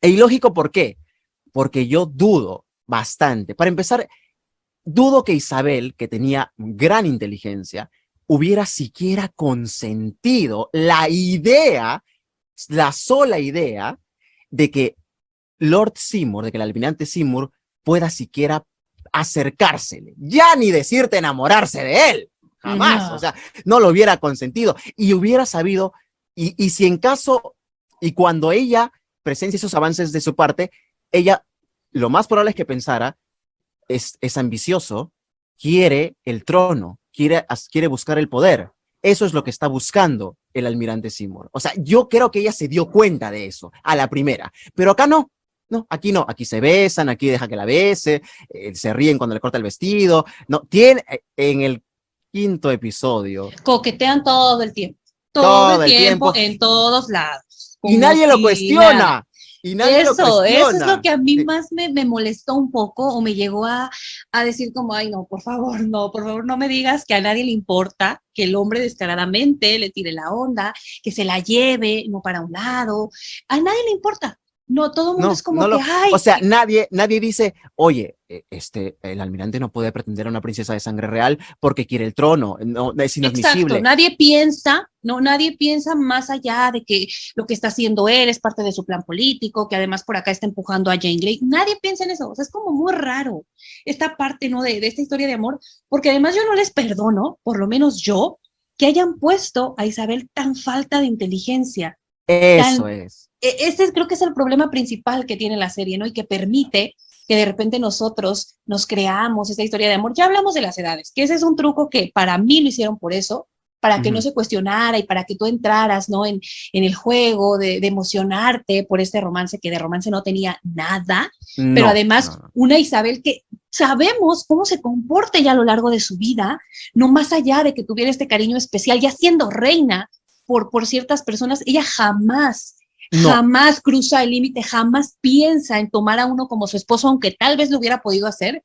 E ilógico, ¿por qué? Porque yo dudo bastante. Para empezar, dudo que Isabel, que tenía gran inteligencia, hubiera siquiera consentido la idea, la sola idea, de que Lord Seymour, de que el almirante Seymour pueda siquiera acercársele, ya ni decirte enamorarse de él, jamás, o No. sea, no lo hubiera consentido y hubiera sabido, y si en caso, y cuando ella presencia esos avances de su parte, ella lo más probable es que pensara, es ambicioso, quiere el trono, quiere buscar el poder. Eso es lo que está buscando el almirante Seymour. O sea, yo creo que ella se dio cuenta de eso a la primera, pero acá no. No, aquí se besan, aquí deja que la bese, se ríen cuando le corta el vestido. No, tiene en el quinto episodio, Coquetean todo el todo el tiempo, tiempo, en todos lados, y como nadie lo si nada. cuestiona, y nadie lo Eso es lo cuestiona. que a mí Sí. más me molestó un poco o me llegó a decir como, ay, no, por favor, no me digas que a nadie le importa que el hombre descaradamente le tire la onda, que se la lleve, no para un lado, a nadie le importa. No, todo el mundo es No, como que, o ay, sea, nadie dice, oye, el almirante no puede pretender a una princesa de sangre real porque quiere el trono, no, es exacto, inadmisible. nadie piensa, no, nadie piensa más allá de que lo que está haciendo él es parte de su plan político, que además por acá está empujando a Jane Grey, nadie piensa en eso, o sea, es como muy raro esta parte, ¿no? De esta historia de amor, porque además yo no les perdono, por lo menos yo, que hayan puesto a Isabel tan falta de inteligencia, Eso tan, es. este creo que es el problema principal que tiene la serie, ¿no? Y que permite que de repente nosotros nos creamos esta historia de amor. Ya hablamos de las edades, que ese es un truco que para mí lo hicieron por eso, para que no Ujú. se cuestionara y para que tú entraras, ¿no? En el juego de emocionarte por este romance que de romance no tenía nada, pero No, además no. una Isabel que sabemos cómo se comporta ya a lo largo de su vida, no más allá de que tuviera este cariño especial, ya siendo reina, por ciertas personas, ella jamás, No, jamás cruza el límite, jamás piensa en tomar a uno como su esposo, aunque tal vez lo hubiera podido hacer,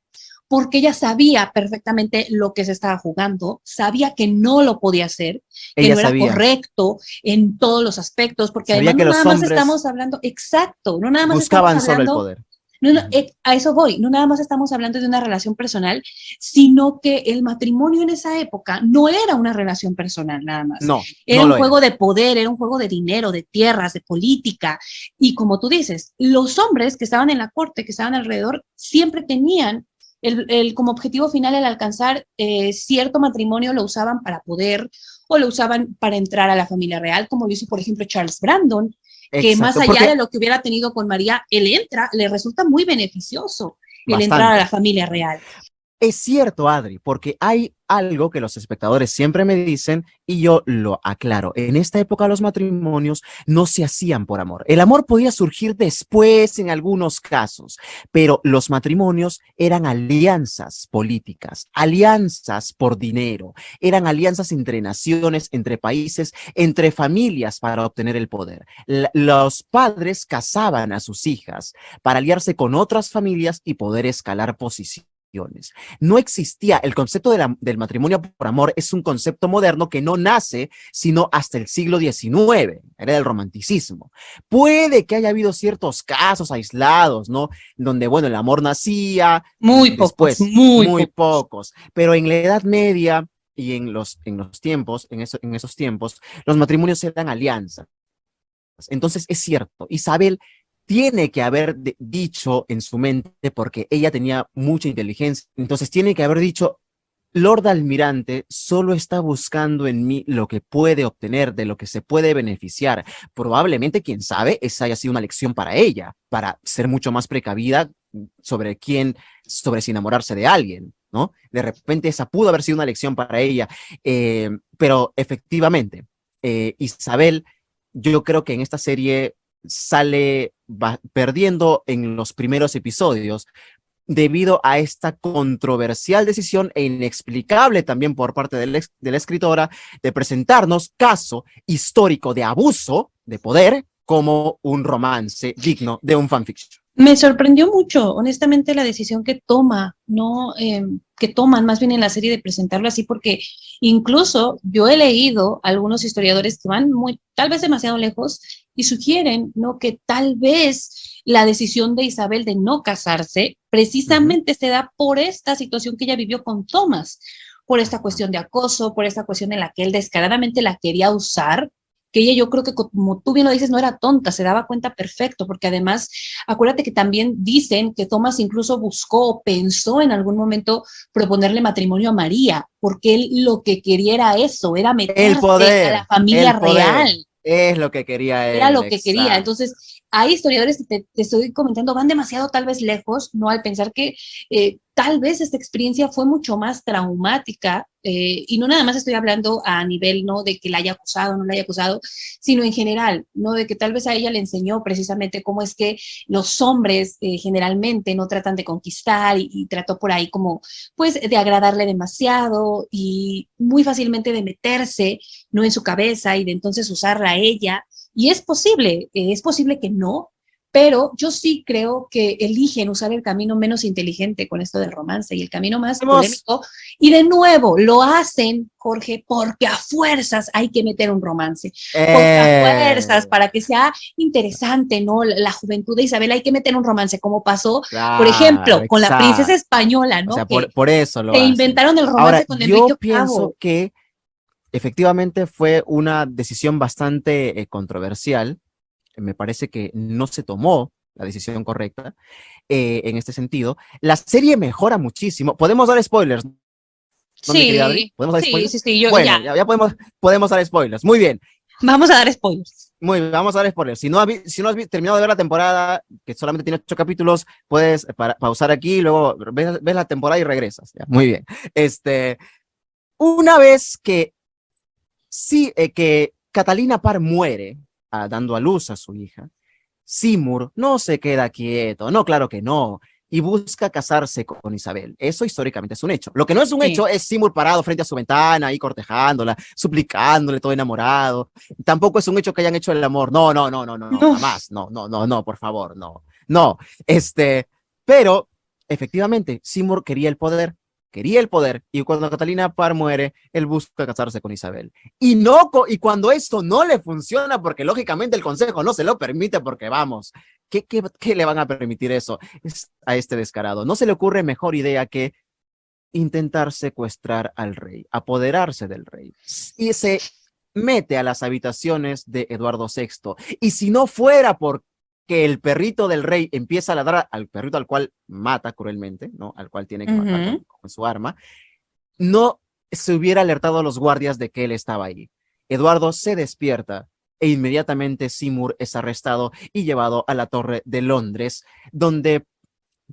porque ella sabía perfectamente lo que se estaba jugando, sabía que no lo podía hacer, que ella no era sabía, correcto en todos los aspectos, porque sabía además que no nada los más hombres estamos hablando, exacto, no nada más estamos buscaban solo el hablando, poder. no, no, Ujú. a eso voy, no nada más estamos hablando de una relación personal, sino que el matrimonio en esa época no era una relación personal nada más. No, Era no un lo era. juego de poder, era un juego de dinero, de tierras, de política. Y como tú dices, los hombres que estaban en la corte, que estaban alrededor, siempre tenían como objetivo final el alcanzar cierto matrimonio, lo usaban para poder o lo usaban para entrar a la familia real, como lo hizo, por ejemplo, Charles Brandon, que más Exacto, allá de porque lo que hubiera tenido con María, él entra, le resulta muy beneficioso el entrar a la bastante. familia real. Es cierto, Adri, porque hay algo que los espectadores siempre me dicen y yo lo aclaro. En esta época los matrimonios no se hacían por amor. El amor podía surgir después en algunos casos, pero los matrimonios eran alianzas políticas, alianzas por dinero, eran alianzas entre naciones, entre países, entre familias para obtener el poder. Los padres casaban a sus hijas para aliarse con otras familias y poder escalar posiciones. No existía el concepto del matrimonio por amor, es un concepto moderno que no nace sino hasta el siglo XIX, era del romanticismo. Puede que haya habido ciertos casos aislados, ¿no? Donde, bueno, el amor nacía Muy pocos, después, muy muy pocos. pocos, pero en la Edad Media y en los tiempos, en esos tiempos, los matrimonios eran alianzas. Entonces es cierto, Isabel tiene que haber dicho en su mente, porque ella tenía mucha inteligencia, entonces tiene que haber dicho, Lord Almirante solo está buscando en mí lo que puede obtener, de lo que se puede beneficiar. Probablemente, quién sabe, esa haya sido una lección para ella, para ser mucho más precavida sobre sobre si enamorarse de alguien, ¿no? De repente esa pudo haber sido una lección para ella, pero efectivamente, Isabel, yo creo que en esta serie sale perdiendo en los primeros episodios debido a esta controversial decisión e inexplicable también por parte de la escritora de presentarnos caso histórico de abuso de poder como un romance digno de un fanfiction. Me sorprendió mucho, honestamente, la decisión que toma, no, que toman más bien en la serie de presentarlo así, porque incluso yo he leído algunos historiadores que van muy, tal vez demasiado lejos y sugieren, ¿no? Que tal vez la decisión de Isabel de no casarse Uh -huh. precisamente se da por esta situación que ella vivió con Thomas, por esta Uh -huh. cuestión de acoso, por esta cuestión en la que él descaradamente la quería usar, que ella yo creo que como tú bien lo dices, no era tonta, se daba cuenta perfecto, porque además, acuérdate que también dicen que Thomas incluso buscó o pensó en algún momento proponerle matrimonio a María, porque él lo que quería era eso, era meterse a la familia el poder real. es lo que quería Era él, lo que quería. exacto. Entonces, hay historiadores que te estoy comentando, van demasiado tal vez lejos, ¿no? Al pensar que tal vez esta experiencia fue mucho más traumática, y no nada más estoy hablando a nivel, ¿no? De que la haya acusado o no la haya acusado, sino en general, ¿no? De que tal vez a ella le enseñó precisamente cómo es que los hombres generalmente no tratan de conquistar y trató por ahí como, pues, de agradarle demasiado y muy fácilmente de meterse, ¿no? En su cabeza y de entonces usarla a ella y es posible que no, pero yo sí creo que eligen usar el camino menos inteligente con esto del romance y el camino más Hemos, polémico. Y de nuevo, lo hacen, Jorge, porque a fuerzas hay que meter un romance, porque a fuerzas, para que sea interesante, ¿no? La juventud de Isabel, hay que meter un romance, como pasó, por claro, ejemplo, con la princesa exacto. española, O ¿no? sea, Que por eso lo se hacen. inventaron el Ahora, romance con Enrique yo VIII. pienso que efectivamente fue una decisión bastante controversial. Me parece que no se tomó la decisión correcta en este sentido. La serie mejora muchísimo. ¿Podemos dar spoilers, no, mi querida Adri? Sí, ¿Podemos dar sí, sí, spoilers? sí, yo Bueno, ya, ya podemos dar spoilers. Muy bien. vamos a dar spoilers. Muy bien, vamos a dar spoilers. Si no has terminado de ver la temporada, que solamente tiene 8 capítulos, puedes pausar aquí, luego ves la temporada y regresas. ¿Ya? Muy bien. Una vez que sí, que Catalina Parr muere, dando a luz a su hija, Seymour no se queda quieto, no, claro que no. y busca casarse con Isabel. Eso históricamente es un hecho. Lo que no es un Sí. hecho es Seymour parado frente a su ventana, ahí cortejándola, suplicándole, todo enamorado. Tampoco es un hecho que hayan hecho el amor. No, no, no, no, no, No. jamás. No, no, no, no, por favor, no. No, pero efectivamente, Seymour quería el poder, y cuando Catalina Parr muere, él busca casarse con Isabel. Y cuando esto no le funciona, porque lógicamente el consejo no se lo permite, porque vamos, ¿qué le van a permitir eso a este descarado? No se le ocurre mejor idea que intentar secuestrar al rey, apoderarse del rey. Y se mete a las habitaciones de Eduardo VI. Y si no fuera porque el perrito del rey empieza a ladrar al perrito al cual mata cruelmente, ¿no? Al cual tiene que matar con su arma, no se hubiera alertado a los guardias de que él estaba ahí. Eduardo se despierta e inmediatamente Seymour es arrestado y llevado a la Torre de Londres, donde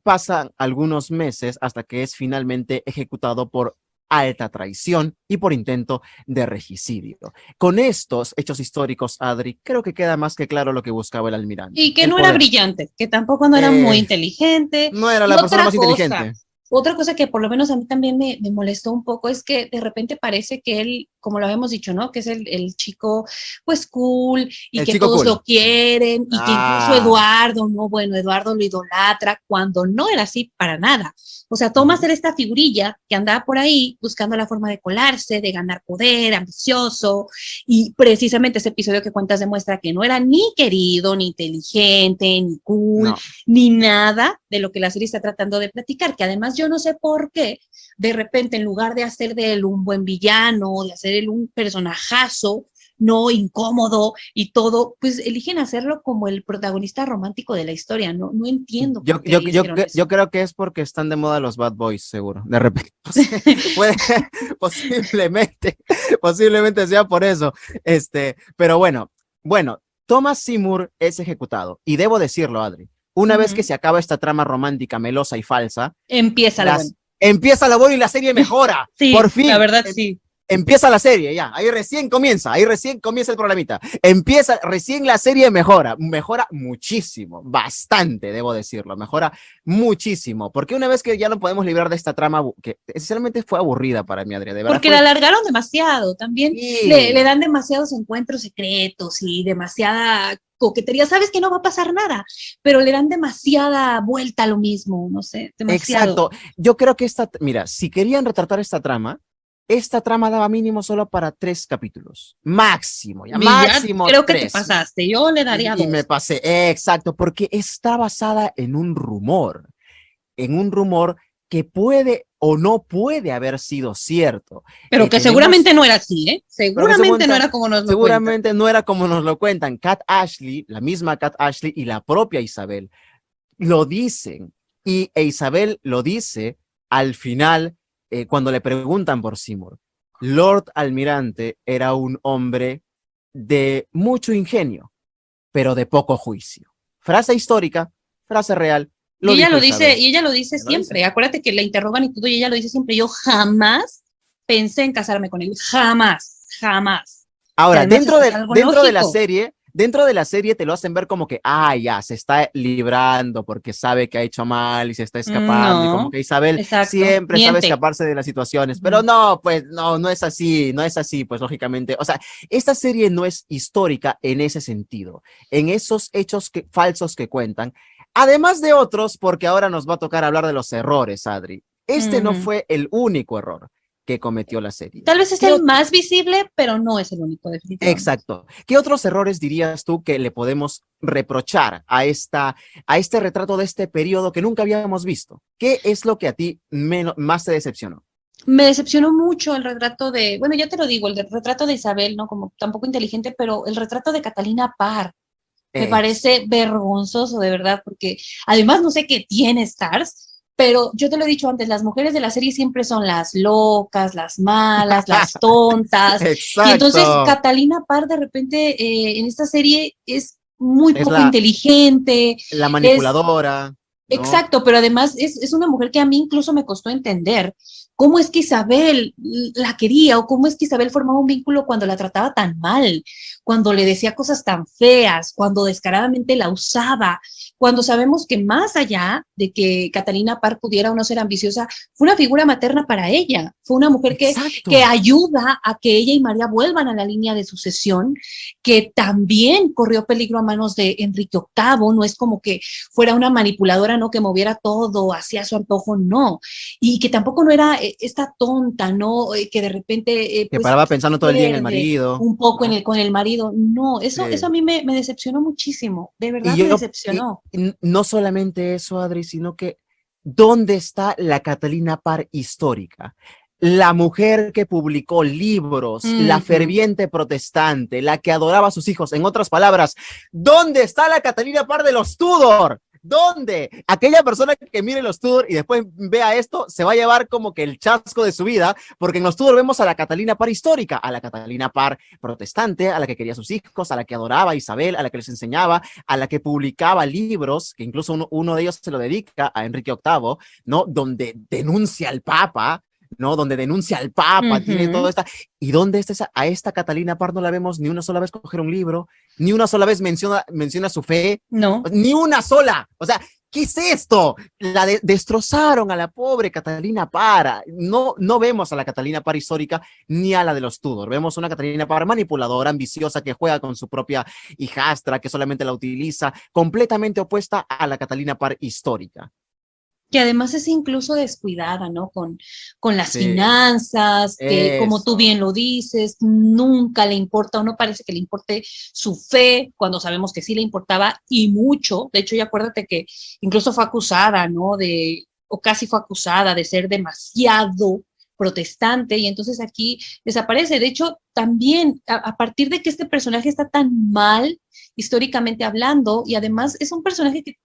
pasan algunos meses hasta que es finalmente ejecutado por alta traición y por intento de regicidio. Con estos hechos históricos, Adri, creo que queda más que claro lo que buscaba el almirante. Y que El no era poder. brillante, que tampoco no era muy inteligente. No era Y la persona otra más cosa, inteligente. Otra cosa que por lo menos a mí también me molestó un poco es que de repente parece que él, como lo habíamos dicho, ¿no? Que es el chico, pues cool, y El que chico todos cool. lo quieren, y que incluso Eduardo, ¿no? Bueno, Eduardo lo idolatra, cuando no era así para nada. O sea, toma ser esta figurilla que andaba por ahí buscando la forma de colarse, de ganar poder, ambicioso, y precisamente ese episodio que cuentas demuestra que no era ni querido, ni inteligente, ni cool, No. ni nada de lo que la serie está tratando de platicar, que además yo no sé por qué, de repente, en lugar de hacer de él un buen villano, de hacer él un personajazo, no incómodo y todo, pues eligen hacerlo como el protagonista romántico de la historia. No entiendo por qué hicieron eso. Yo creo que es porque están de moda los bad boys, seguro. De repente, posiblemente sea por eso. Pero bueno, Thomas Seymour es ejecutado. Y debo decirlo, Adri, una vez que se acaba esta trama romántica, melosa y falsa, empieza la buena. Empieza la buena y la serie mejora. Sí, por fin. La verdad, sí. Empieza la serie, ya, ahí recién comienza el problemita. Recién la serie mejora muchísimo, bastante, debo decirlo, mejora muchísimo, porque una vez que ya no podemos librar de esta trama, que esencialmente fue aburrida para mí, Adriana, de verdad. Porque la alargaron demasiado, también le dan demasiados encuentros secretos y demasiada coquetería, sabes que no va a pasar nada, pero le dan demasiada vuelta a lo mismo, no sé, demasiado. Exacto, yo creo que mira, si querían retratar esta trama daba mínimo solo para 3 capítulos. Máximo, máximo. Creo 3. que te pasaste, yo le daría 2. Y me pasé, exacto, porque está basada en un rumor que puede o no puede haber sido cierto. Pero que seguramente no era así, ¿eh? Seguramente no era como nos lo cuentan. Seguramente no era como nos lo cuentan. Kat Ashley, la misma Kat Ashley y la propia Isabel lo dicen. E Isabel lo dice al final, cuando le preguntan por Seymour. Lord Almirante era un hombre de mucho ingenio, pero de poco juicio. Frase histórica, frase real. Y ella lo dice siempre. Acuérdate que la interrogan y todo, y ella lo dice siempre. Yo jamás pensé en casarme con él. Jamás. Ahora, dentro de la serie te lo hacen ver como que, ya, se está librando porque sabe que ha hecho mal y se está escapando, y como que Isabel siempre sabe escaparse de las situaciones, pero no, pues no es así, pues lógicamente, o sea, esta serie no es histórica en ese sentido, en esos hechos falsos que cuentan, además de otros, porque ahora nos va a tocar hablar de los errores, Adri. No fue el único error que cometió la serie. Tal vez es el más visible, pero no es el único, definitivamente. Exacto. ¿Qué otros errores dirías tú que le podemos reprochar a este retrato de este periodo que nunca habíamos visto? ¿Qué es lo que a ti más te decepcionó? Me decepcionó mucho el retrato bueno, ya te lo digo, el retrato de Isabel, ¿no? Como tampoco inteligente, pero el retrato de Catalina Parr. Me parece vergonzoso, de verdad, porque además no sé qué tiene Stars, pero yo te lo he dicho antes, las mujeres de la serie siempre son las locas, las malas, las tontas. Exacto. Y entonces Catalina Parr de repente en esta serie es muy poco inteligente. La manipuladora. ¿no? Exacto, pero además es una mujer que a mí incluso me costó entender cómo es que Isabel la quería o cómo es que Isabel formaba un vínculo cuando la trataba tan mal, cuando le decía cosas tan feas, cuando descaradamente la usaba, cuando sabemos que más allá de que Catalina Parr pudiera o no ser ambiciosa, fue una figura materna para ella, fue una mujer que ayuda a que ella y María vuelvan a la línea de sucesión, que también corrió peligro a manos de Enrique VIII, no es como que fuera una manipuladora, ¿no? Que moviera todo, hacía su antojo, no, y que tampoco no era esta tonta, ¿no? Que de repente, Que pues, paraba pensando todo el día en el marido, un poco ¿no? con el marido, no, eso a Sí. mí me decepcionó muchísimo, de Y verdad me yo, decepcionó. y no solamente eso, Adri, sino que ¿dónde está la Catalina Parr histórica? La mujer que publicó libros, la ferviente protestante, la que adoraba a sus hijos. En otras palabras, ¿dónde está la Catalina Parr de los Tudor? ¿Dónde? Aquella persona que mire los Tudor y después vea esto, se va a llevar como que el chasco de su vida, porque en los Tudor vemos a la Catalina Parr histórica, a la Catalina Parr protestante, a la que quería a sus hijos, a la que adoraba a Isabel, a la que les enseñaba, a la que publicaba libros, que incluso uno de ellos se lo dedica a Enrique VIII, ¿no? Donde denuncia al Papa, ¿no? Donde denuncia al Papa, tiene todo esta. ¿Y dónde está esa? A esta Catalina Parr no la vemos ni una sola vez coger un libro, ni una sola vez menciona su fe, no, ni una sola. O sea, ¿qué es esto? Destrozaron a la pobre Catalina Parr. No vemos a la Catalina Parr histórica ni a la de los Tudor. Vemos una Catalina Parr manipuladora, ambiciosa, que juega con su propia hijastra, que solamente la utiliza, completamente opuesta a la Catalina Parr histórica. Que además es incluso descuidada, ¿no? Con las finanzas, que como tú bien lo dices, nunca le importa o no parece que le importe su fe, cuando sabemos que sí le importaba y mucho. De hecho, ya acuérdate que incluso fue acusada, ¿no? O casi fue acusada de ser demasiado protestante y entonces aquí desaparece. De hecho, también a partir de que este personaje está tan mal históricamente hablando y además es un personaje que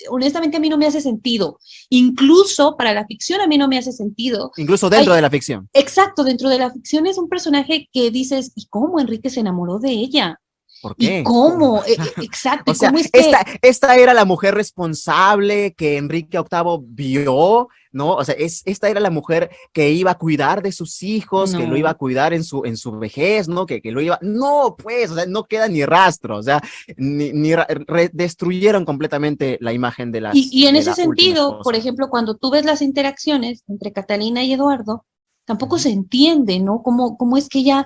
honestamente a mí no me hace sentido. Incluso para la ficción a mí no me hace sentido. Incluso dentro de la ficción. Exacto, dentro de la ficción es un personaje que dices, ¿y cómo Enrique se enamoró de ella? ¿Por qué? ¿Y cómo? Exacto. O sea, ¿cómo es que... esta era la mujer responsable que Enrique VIII vio, ¿no? O sea, esta era la mujer que iba a cuidar de sus hijos, que lo iba a cuidar en su vejez, ¿no? Que lo iba... No, pues, o sea, no queda ni rastro, o sea, destruyeron completamente la imagen de las... Y en ese sentido, por ejemplo, cuando tú ves las interacciones entre Catalina y Eduardo, tampoco se entiende, ¿no? ¿Cómo es que ella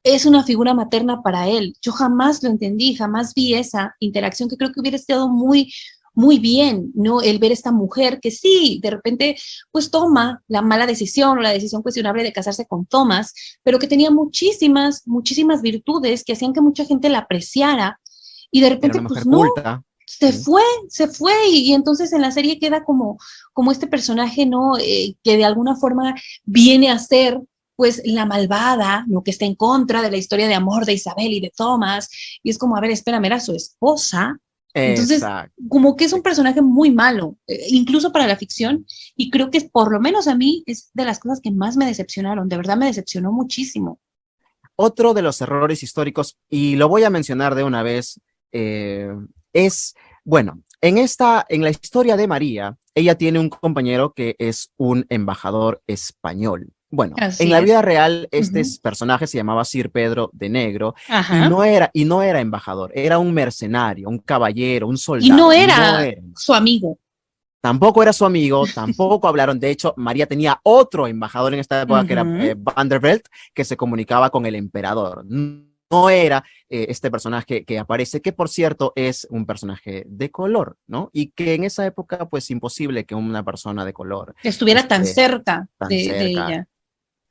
es una figura materna para él? Yo jamás lo entendí, jamás vi esa interacción que creo que hubiera estado muy, muy bien, ¿no? El ver esta mujer que sí, de repente, pues toma la mala decisión o la decisión cuestionable de casarse con Thomas, pero que tenía muchísimas, muchísimas virtudes que hacían que mucha gente la apreciara y de repente, pues no. Culta. Se fue y entonces en la serie queda como este personaje, ¿no? Que de alguna forma viene a ser pues la malvada, ¿no? Que está en contra de la historia de amor de Isabel y de Thomas, y es como, a ver, espérame, era su esposa. Entonces, como que es un personaje muy malo, incluso para la ficción, y creo que por lo menos a mí es de las cosas que más me decepcionaron, de verdad me decepcionó muchísimo. Otro de los errores históricos, y lo voy a mencionar de una vez, es, bueno, en la historia de María, ella tiene un compañero que es un embajador español. Bueno, en la vida real, este personaje se llamaba Sir Pedro de Negro y no era embajador, era un mercenario, un caballero, un soldado. Y no era su amigo. Tampoco era su amigo, tampoco hablaron. De hecho, María tenía otro embajador en esta época que era Vanderbilt, que se comunicaba con el emperador. No era este personaje que aparece, que por cierto es un personaje de color, ¿no? Y que en esa época, pues imposible que una persona de color estuviera tan cerca de ella.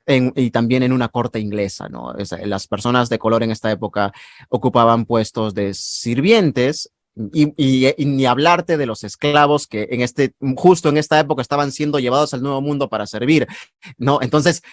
Y también en una corte inglesa, ¿no? Las personas de color en esta época ocupaban puestos de sirvientes y ni hablarte de los esclavos que justo en esta época estaban siendo llevados al Nuevo Mundo para servir, ¿no? Entonces,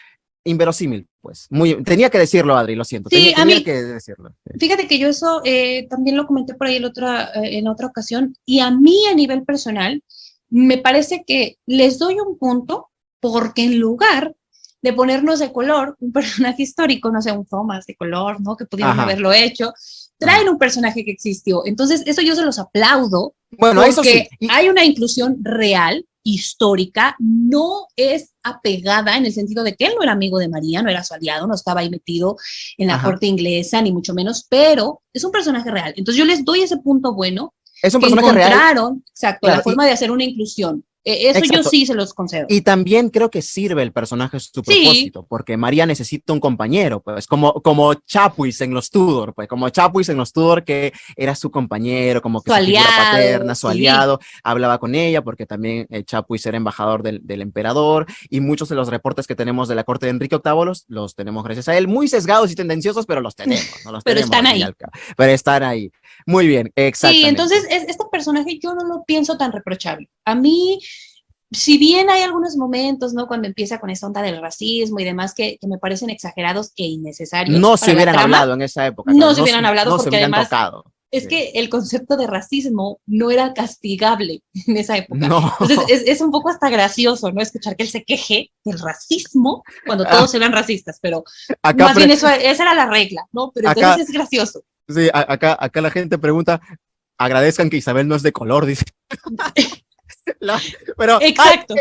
inverosímil, pues. Tenía que decirlo, Adri, lo siento. Sí, tenía que decirlo. Fíjate que yo eso también lo comenté por ahí en otra ocasión, y a mí a nivel personal me parece que les doy un punto porque en lugar de ponernos de color un personaje histórico, no sé, un Thomas de color, ¿no? Que pudieron haberlo hecho, traen un personaje que existió. Entonces, eso yo se los aplaudo. Bueno, porque eso sí. hay una inclusión real, histórica, no es apegada en el sentido de que él no era amigo de María, no era su aliado, no estaba ahí metido en la corte inglesa, ni mucho menos, pero es un personaje real. Entonces yo les doy ese punto bueno, Es un que personaje encontraron, real. exacto, Claro, la forma de hacer una inclusión. Eso yo exacto. sí se los concedo. Y también creo que sirve el personaje su Sí, propósito, porque María necesita un compañero, pues, como Chapuis en los Tudor, pues, como Chapuis en los Tudor, que era su compañero, como que su su figura aliado, paterna, su sí. aliado, hablaba con ella, porque también Chapuis era embajador del emperador, y muchos de los reportes que tenemos de la corte de Enrique VIII los tenemos gracias a él, muy sesgados y tendenciosos, pero los tenemos, no los Pero tenemos están al fin y al ahí. cabo, pero están ahí. Muy bien, Sí, exactamente. entonces este personaje yo no lo pienso tan reprochable. A mí, si bien hay algunos momentos, ¿no? Cuando empieza con esa onda del racismo y demás que me parecen exagerados e innecesarios No se para la hubieran trama, hablado en esa época, no claro, se hubieran hablado no se porque hubieran además tocado. es Sí. que el concepto de racismo no era castigable en esa época. No. Entonces es un poco hasta gracioso, ¿no? Escuchar que él se queje del racismo cuando todos eran racistas, pero Acá, más bien esa era la regla, ¿no? Pero entonces acá, es gracioso. sí, acá la gente pregunta, agradezcan que Isabel no es de color, dice. Pero Exacto.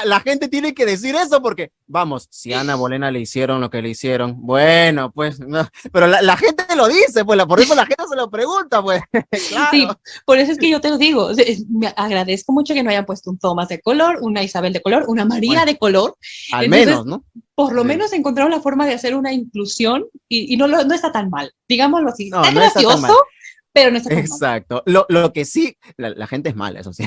la gente tiene que decir eso porque, vamos, si a Ana Bolena le hicieron lo que le hicieron, bueno, pues, no, pero la gente lo dice, pues, por eso la gente se lo pregunta, pues, claro. Sí, por eso es que yo te lo digo, me agradezco mucho que no hayan puesto un Tomás de color, una Isabel de color, una María Bueno, de color. al Entonces, menos, ¿no? por lo Sí. menos encontraron la forma de hacer una inclusión y no está tan mal, digámoslo así. No, Está no está tan gracioso, mal. pero no está tan mal. Exacto. Lo que sí, la gente es mala, eso sí.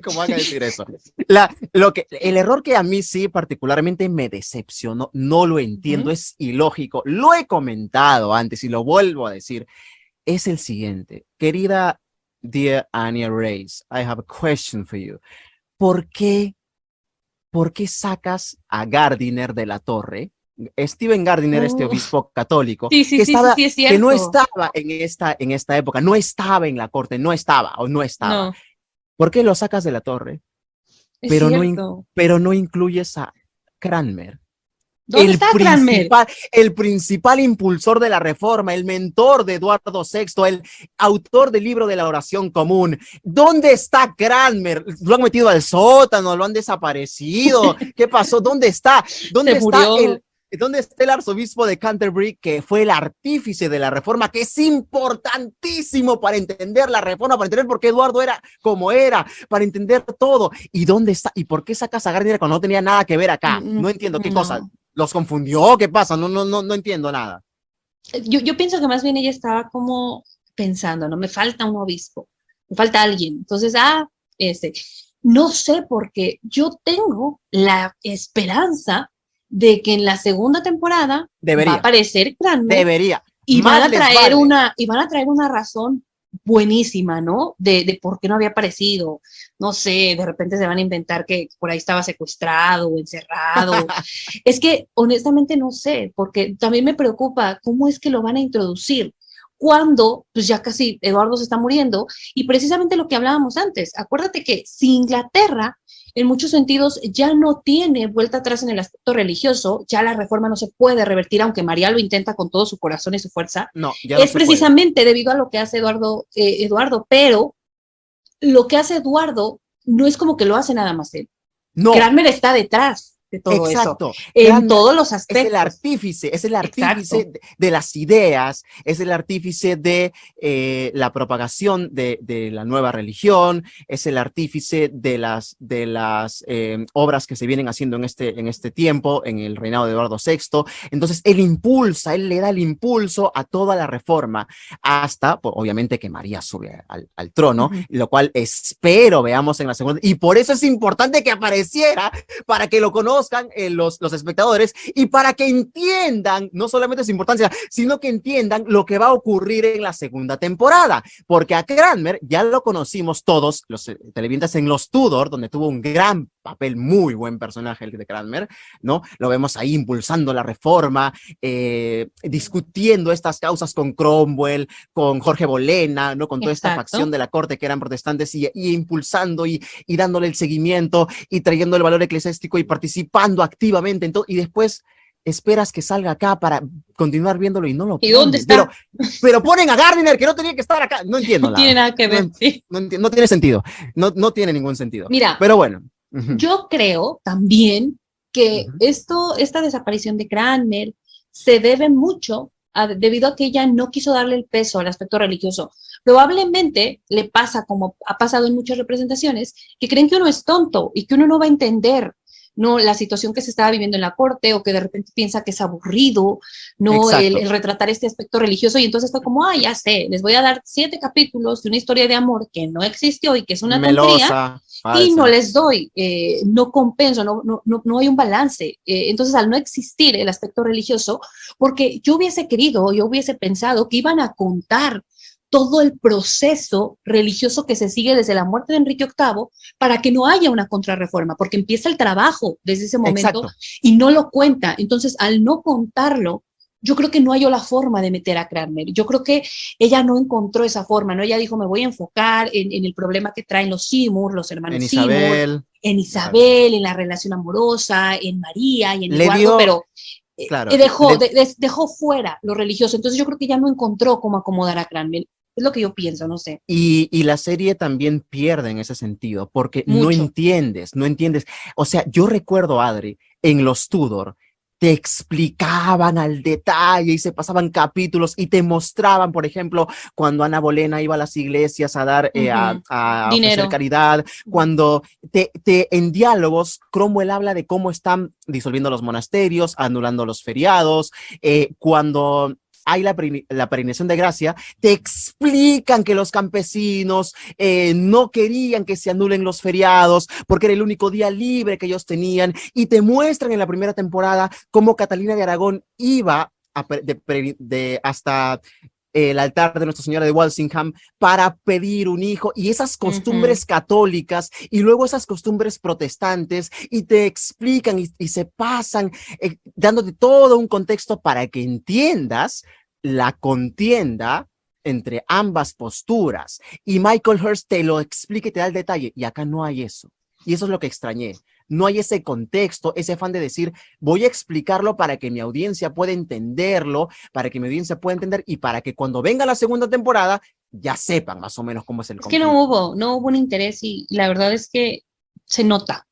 ¿Cómo van a decir eso? El error que a mí sí particularmente me decepcionó, no lo entiendo, Uh-huh. es ilógico, lo he comentado antes y lo vuelvo a decir, es el siguiente. Querida dear Anya Reyes, I have a question for you. ¿Por qué, por qué sacas a Gardiner de la torre? Steven Gardiner, este Uh, obispo católico, sí, sí, sí, sí, sí, es que no cierto. estaba en esta época, no estaba en la corte, no estaba o no estaba. No, ¿Por qué lo sacas de la torre? es Pero no, cierto. pero no incluyes a Cranmer, ¿Dónde está Cranmer? el principal impulsor de la reforma, el mentor de Eduardo VI, el autor del libro de la oración común. ¿Dónde está Cranmer? ¿Lo han metido al sótano? ¿Lo han desaparecido? ¿Qué pasó? ¿Dónde está? Se murió. ¿Dónde está el arzobispo de Canterbury, que fue el artífice de la reforma, que es importantísimo para entender la reforma, para entender por qué Eduardo era como era, para entender todo? ¿Y dónde está? ¿Y por qué sacas a Gardiner cuando no tenía nada que ver acá? No entiendo qué cosa. No. ¿Los confundió? ¿Qué pasa? No entiendo nada. Yo pienso que más bien ella estaba como pensando, ¿no? Me falta un obispo, me falta alguien. Entonces, este, no sé por qué yo tengo la esperanza de que en la segunda temporada va a Debería, aparecer Cranmer debería. y van Más a les traer vale. una razón buenísima, ¿no? De por qué no había aparecido. No sé, de repente se van a inventar que por ahí estaba secuestrado o encerrado. Es que honestamente no sé, porque también me preocupa cómo es que lo van a introducir cuando pues ya casi Eduardo se está muriendo y precisamente lo que hablábamos antes, acuérdate que si Inglaterra en muchos sentidos ya no tiene vuelta atrás en el aspecto religioso, ya la reforma no se puede revertir, aunque María lo intenta con todo su corazón y su fuerza, No, ya no es se puede. precisamente debido a lo que hace Eduardo, pero lo que hace Eduardo no es como que lo hace nada más él. No, Cranmer está detrás de todo eso, exacto. en Cranmer todos los aspectos. es el artífice Exacto. de las ideas, es el artífice de la propagación de la nueva religión, es el artífice de las obras que se vienen haciendo en este tiempo, en el reinado de Eduardo VI. Entonces, él le da el impulso a toda la reforma, hasta, pues, obviamente, que María sube al trono, Uh-huh. lo cual espero veamos en la segunda, y por eso es importante que apareciera, para que lo conozcan los espectadores y para que entiendan no solamente su importancia, sino que entiendan lo que va a ocurrir en la segunda temporada, porque a Cranmer ya lo conocimos todos los televidentes en los Tudor, donde tuvo un gran papel, muy buen personaje el de Cranmer, ¿no? Lo vemos ahí impulsando la reforma, discutiendo estas causas con Cromwell, con Jorge Bolena, ¿no? Con toda esta facción Exacto. de la corte que eran protestantes y impulsando y dándole el seguimiento y trayendo el valor eclesiástico y participando activamente en todo. Y después esperas que salga acá para continuar viéndolo y no lo ¿Y dónde ponen? está? Pero ponen a Gardiner, que no tenía que estar acá. No entiendo No tiene nada. nada que ver, No, sí. no tiene sentido. No tiene ningún sentido. Mira, Pero bueno. Ujú, yo creo también que ujú. esta desaparición de Cranmer se debe mucho debido a que ella no quiso darle el peso al aspecto religioso. Probablemente le pasa, como ha pasado en muchas representaciones, que creen que uno es tonto y que uno no va a entender no la situación que se estaba viviendo en la corte o que de repente piensa que es aburrido, no Exacto. el retratar este aspecto religioso y entonces fue como, ah, ya sé, les voy a dar 7 capítulos de una historia de amor que no existió y que es una tontería Melosa, y no falsa. les doy, no compenso, no hay un balance. Entonces, al no existir el aspecto religioso, porque yo hubiese querido, yo hubiese pensado que iban a contar todo el proceso religioso que se sigue desde la muerte de Enrique VIII para que no haya una contrarreforma, porque empieza el trabajo desde ese momento Exacto. y no lo cuenta. Entonces, al no contarlo, yo creo que no halló la forma de meter a Cranmer. Yo creo que ella no encontró esa forma, ¿no? Ella dijo, me voy a enfocar en el problema que traen los Seymour, los En hermanos Seymour, Isabel. en Claro. Isabel, en la relación amorosa, en María y en Le Eduardo, dio, pero claro, dejó fuera lo religioso. Entonces yo creo que ya no encontró cómo acomodar a Cranmer. Es lo que yo pienso, no sé. y la serie también pierde en ese sentido, porque Mucho. no entiendes. O sea, yo recuerdo, Adri, en los Tudor, te explicaban al detalle y se pasaban capítulos y te mostraban, por ejemplo, cuando Ana Bolena iba a las iglesias a dar, Uh -huh. a ofrecer Dinero. caridad, cuando en diálogos, Cromwell habla de cómo están disolviendo los monasterios, anulando los feriados, cuando hay la peregrinación de gracia, te explican que los campesinos no querían que se anulen los feriados porque era el único día libre que ellos tenían y te muestran en la primera temporada cómo Catalina de Aragón iba hasta el altar de Nuestra Señora de Walsingham para pedir un hijo y esas Uh -huh. costumbres católicas y luego esas costumbres protestantes y te explican y se pasan dándote todo un contexto para que entiendas la contienda entre ambas posturas y Michael Hirst te lo explica y te da el detalle y acá no hay eso y eso es lo que extrañé. No hay ese contexto, ese afán de decir, voy a explicarlo para que mi audiencia pueda entenderlo, para que mi audiencia pueda entender y para que cuando venga la segunda temporada ya sepan más o menos cómo es el Es que conflicto. no hubo un interés y la verdad es que se nota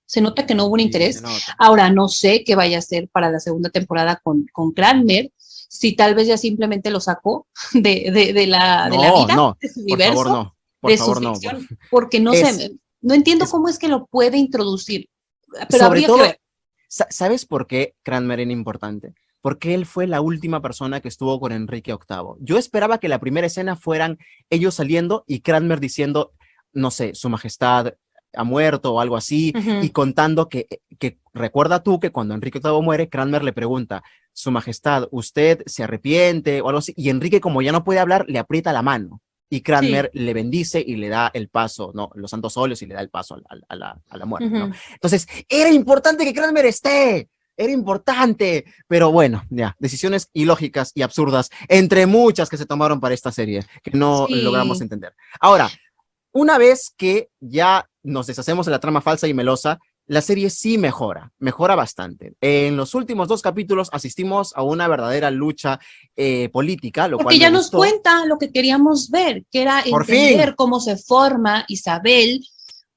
que no hubo un Sí, se interés. nota. Ahora no sé qué vaya a hacer para la segunda temporada con Cranmer, si tal vez ya simplemente lo sacó de la No, vida, no, de su por favor universo, no, por de su favor no. ficción, porque no Es, sé, no entiendo es cómo es que lo puede introducir, pero sobre habría que todo, ver. ¿sabes por qué Cranmer era importante? Porque él fue la última persona que estuvo con Enrique VIII. Yo esperaba que la primera escena fueran ellos saliendo y Cranmer diciendo, no sé, su majestad ha muerto o algo así, Uh -huh. y contando que recuerda tú que cuando Enrique VIII muere, Cranmer le pregunta, su majestad, ¿usted se arrepiente o algo así? Y Enrique, como ya no puede hablar, le aprieta la mano. Y Sí. Cranmer le bendice y le da el paso, ¿no? Los santos óleos y le da el paso a la Uh muerte, ¿no? -huh. Entonces, era importante que Cranmer esté, era importante, pero bueno, ya, decisiones ilógicas y absurdas, entre muchas que se tomaron para esta serie, que no logramos Sí. entender. Ahora, una vez que ya nos deshacemos de la trama falsa y melosa, la serie sí mejora bastante. En los últimos 2 capítulos asistimos a una verdadera lucha política, lo cual Porque me ya nos gustó. cuenta lo que queríamos ver, que era Por fin, entender cómo se forma Isabel,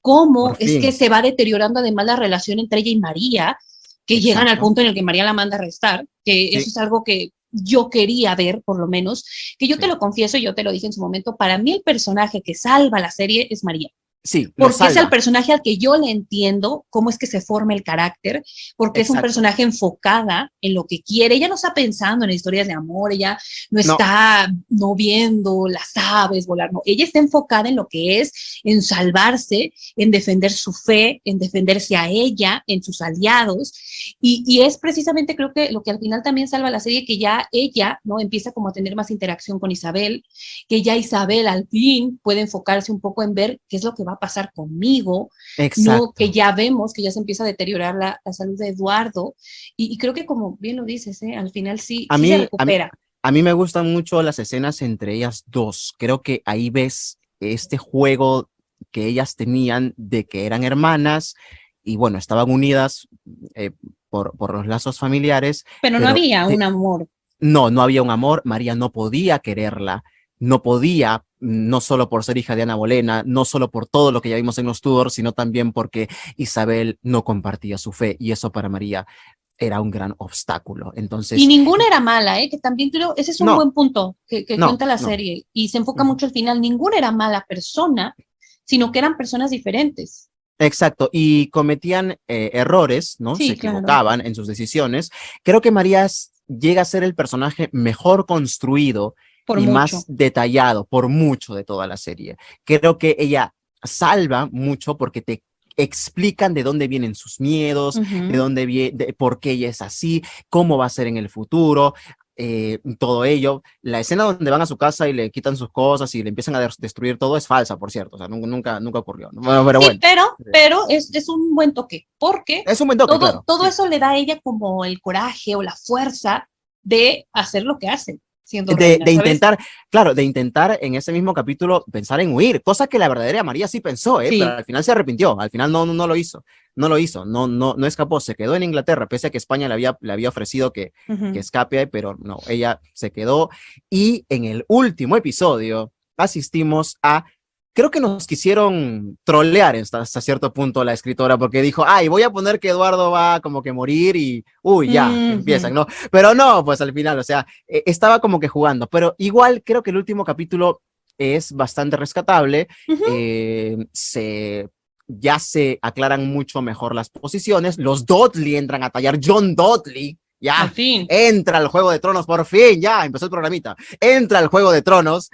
por cómo es que fin. se va deteriorando además la relación entre ella y María, que llegan al Exacto. punto en el que María la manda a arrestar, que eso Sí, es algo que yo quería ver, por lo menos, que yo te sí. lo confieso, yo te lo dije en su momento, para mí el personaje que salva la serie es María Sí, lo porque es el salva. personaje al que yo le entiendo cómo es que se forma el carácter, porque es un Exacto. personaje enfocada en lo que quiere. Ella no está pensando en historias de amor, ella no No, está no viendo las aves volar, no. Ella está enfocada en lo que es, en salvarse, en defender su fe, en defenderse a ella, en sus aliados. Y es precisamente creo que lo que al final también salva la serie, que ya ella no empieza como a tener más interacción con Isabel, que ya Isabel al fin puede enfocarse un poco en ver qué es lo que va a pasar conmigo, no que exacto. ya vemos que ya se empieza a deteriorar la salud de Eduardo y creo que como bien lo dices, al final sí, A sí se mí, a, mí- recupera. a mí me gustan mucho las escenas entre ellas dos. Creo que ahí ves este juego que ellas tenían de que eran hermanas y bueno, estaban unidas por los lazos familiares, Pero no pero había un amor. no había un amor, María no podía quererla, no podía, no solo por ser hija de Ana Bolena, no solo por todo lo que ya vimos en los Tudor, sino también porque Isabel no compartía su fe y eso para María era un gran obstáculo. Y Entonces, ninguna era mala, ¿eh? Que también creo, ese es un no, buen punto que no, cuenta la no. serie y se enfoca Ujú. mucho al final. Ninguna era mala persona, sino que eran personas diferentes. Exacto, y cometían errores, ¿no? Se Sí, claro, equivocaban en sus decisiones. Creo que María llega a ser el personaje mejor construido por y más mucho. detallado por mucho de toda la serie. Creo que ella salva mucho porque te explican de dónde vienen sus miedos, de Ujú. dónde viene, por qué ella es así, cómo va a ser en el futuro. Todo ello, la escena donde van a su casa y le quitan sus cosas y le empiezan a destruir todo es falsa, por cierto, o sea, nunca ocurrió, ¿no? Bueno, pero Sí, bueno, pero es un buen toque, porque es un buen toque, claro, todo sí. eso le da a ella como el coraje o la fuerza de hacer lo que hace, siendo De, reina, de ¿sabes? intentar, claro, de intentar en ese mismo capítulo pensar en huir, cosa que la verdadera María sí pensó, pero Sí. al final se arrepintió, al final no lo hizo, no escapó, se quedó en Inglaterra, pese a que España le había ofrecido que Ujú. escape, pero no, ella se quedó y en el último episodio asistimos a creo que nos quisieron trolear hasta cierto punto la escritora, porque dijo, ay, voy a poner que Eduardo va como que morir y, uy, ya, Ujú. empiezan, ¿no? Pero no, pues al final, o sea, estaba como que jugando, pero igual creo que el último capítulo es bastante rescatable, Ujú. ya se aclaran mucho mejor las posiciones, los Dudley entran a tallar, John Dudley, Al ya, fin. entra al Juego de Tronos, por fin, ya, empezó el programita, entra al Juego de Tronos,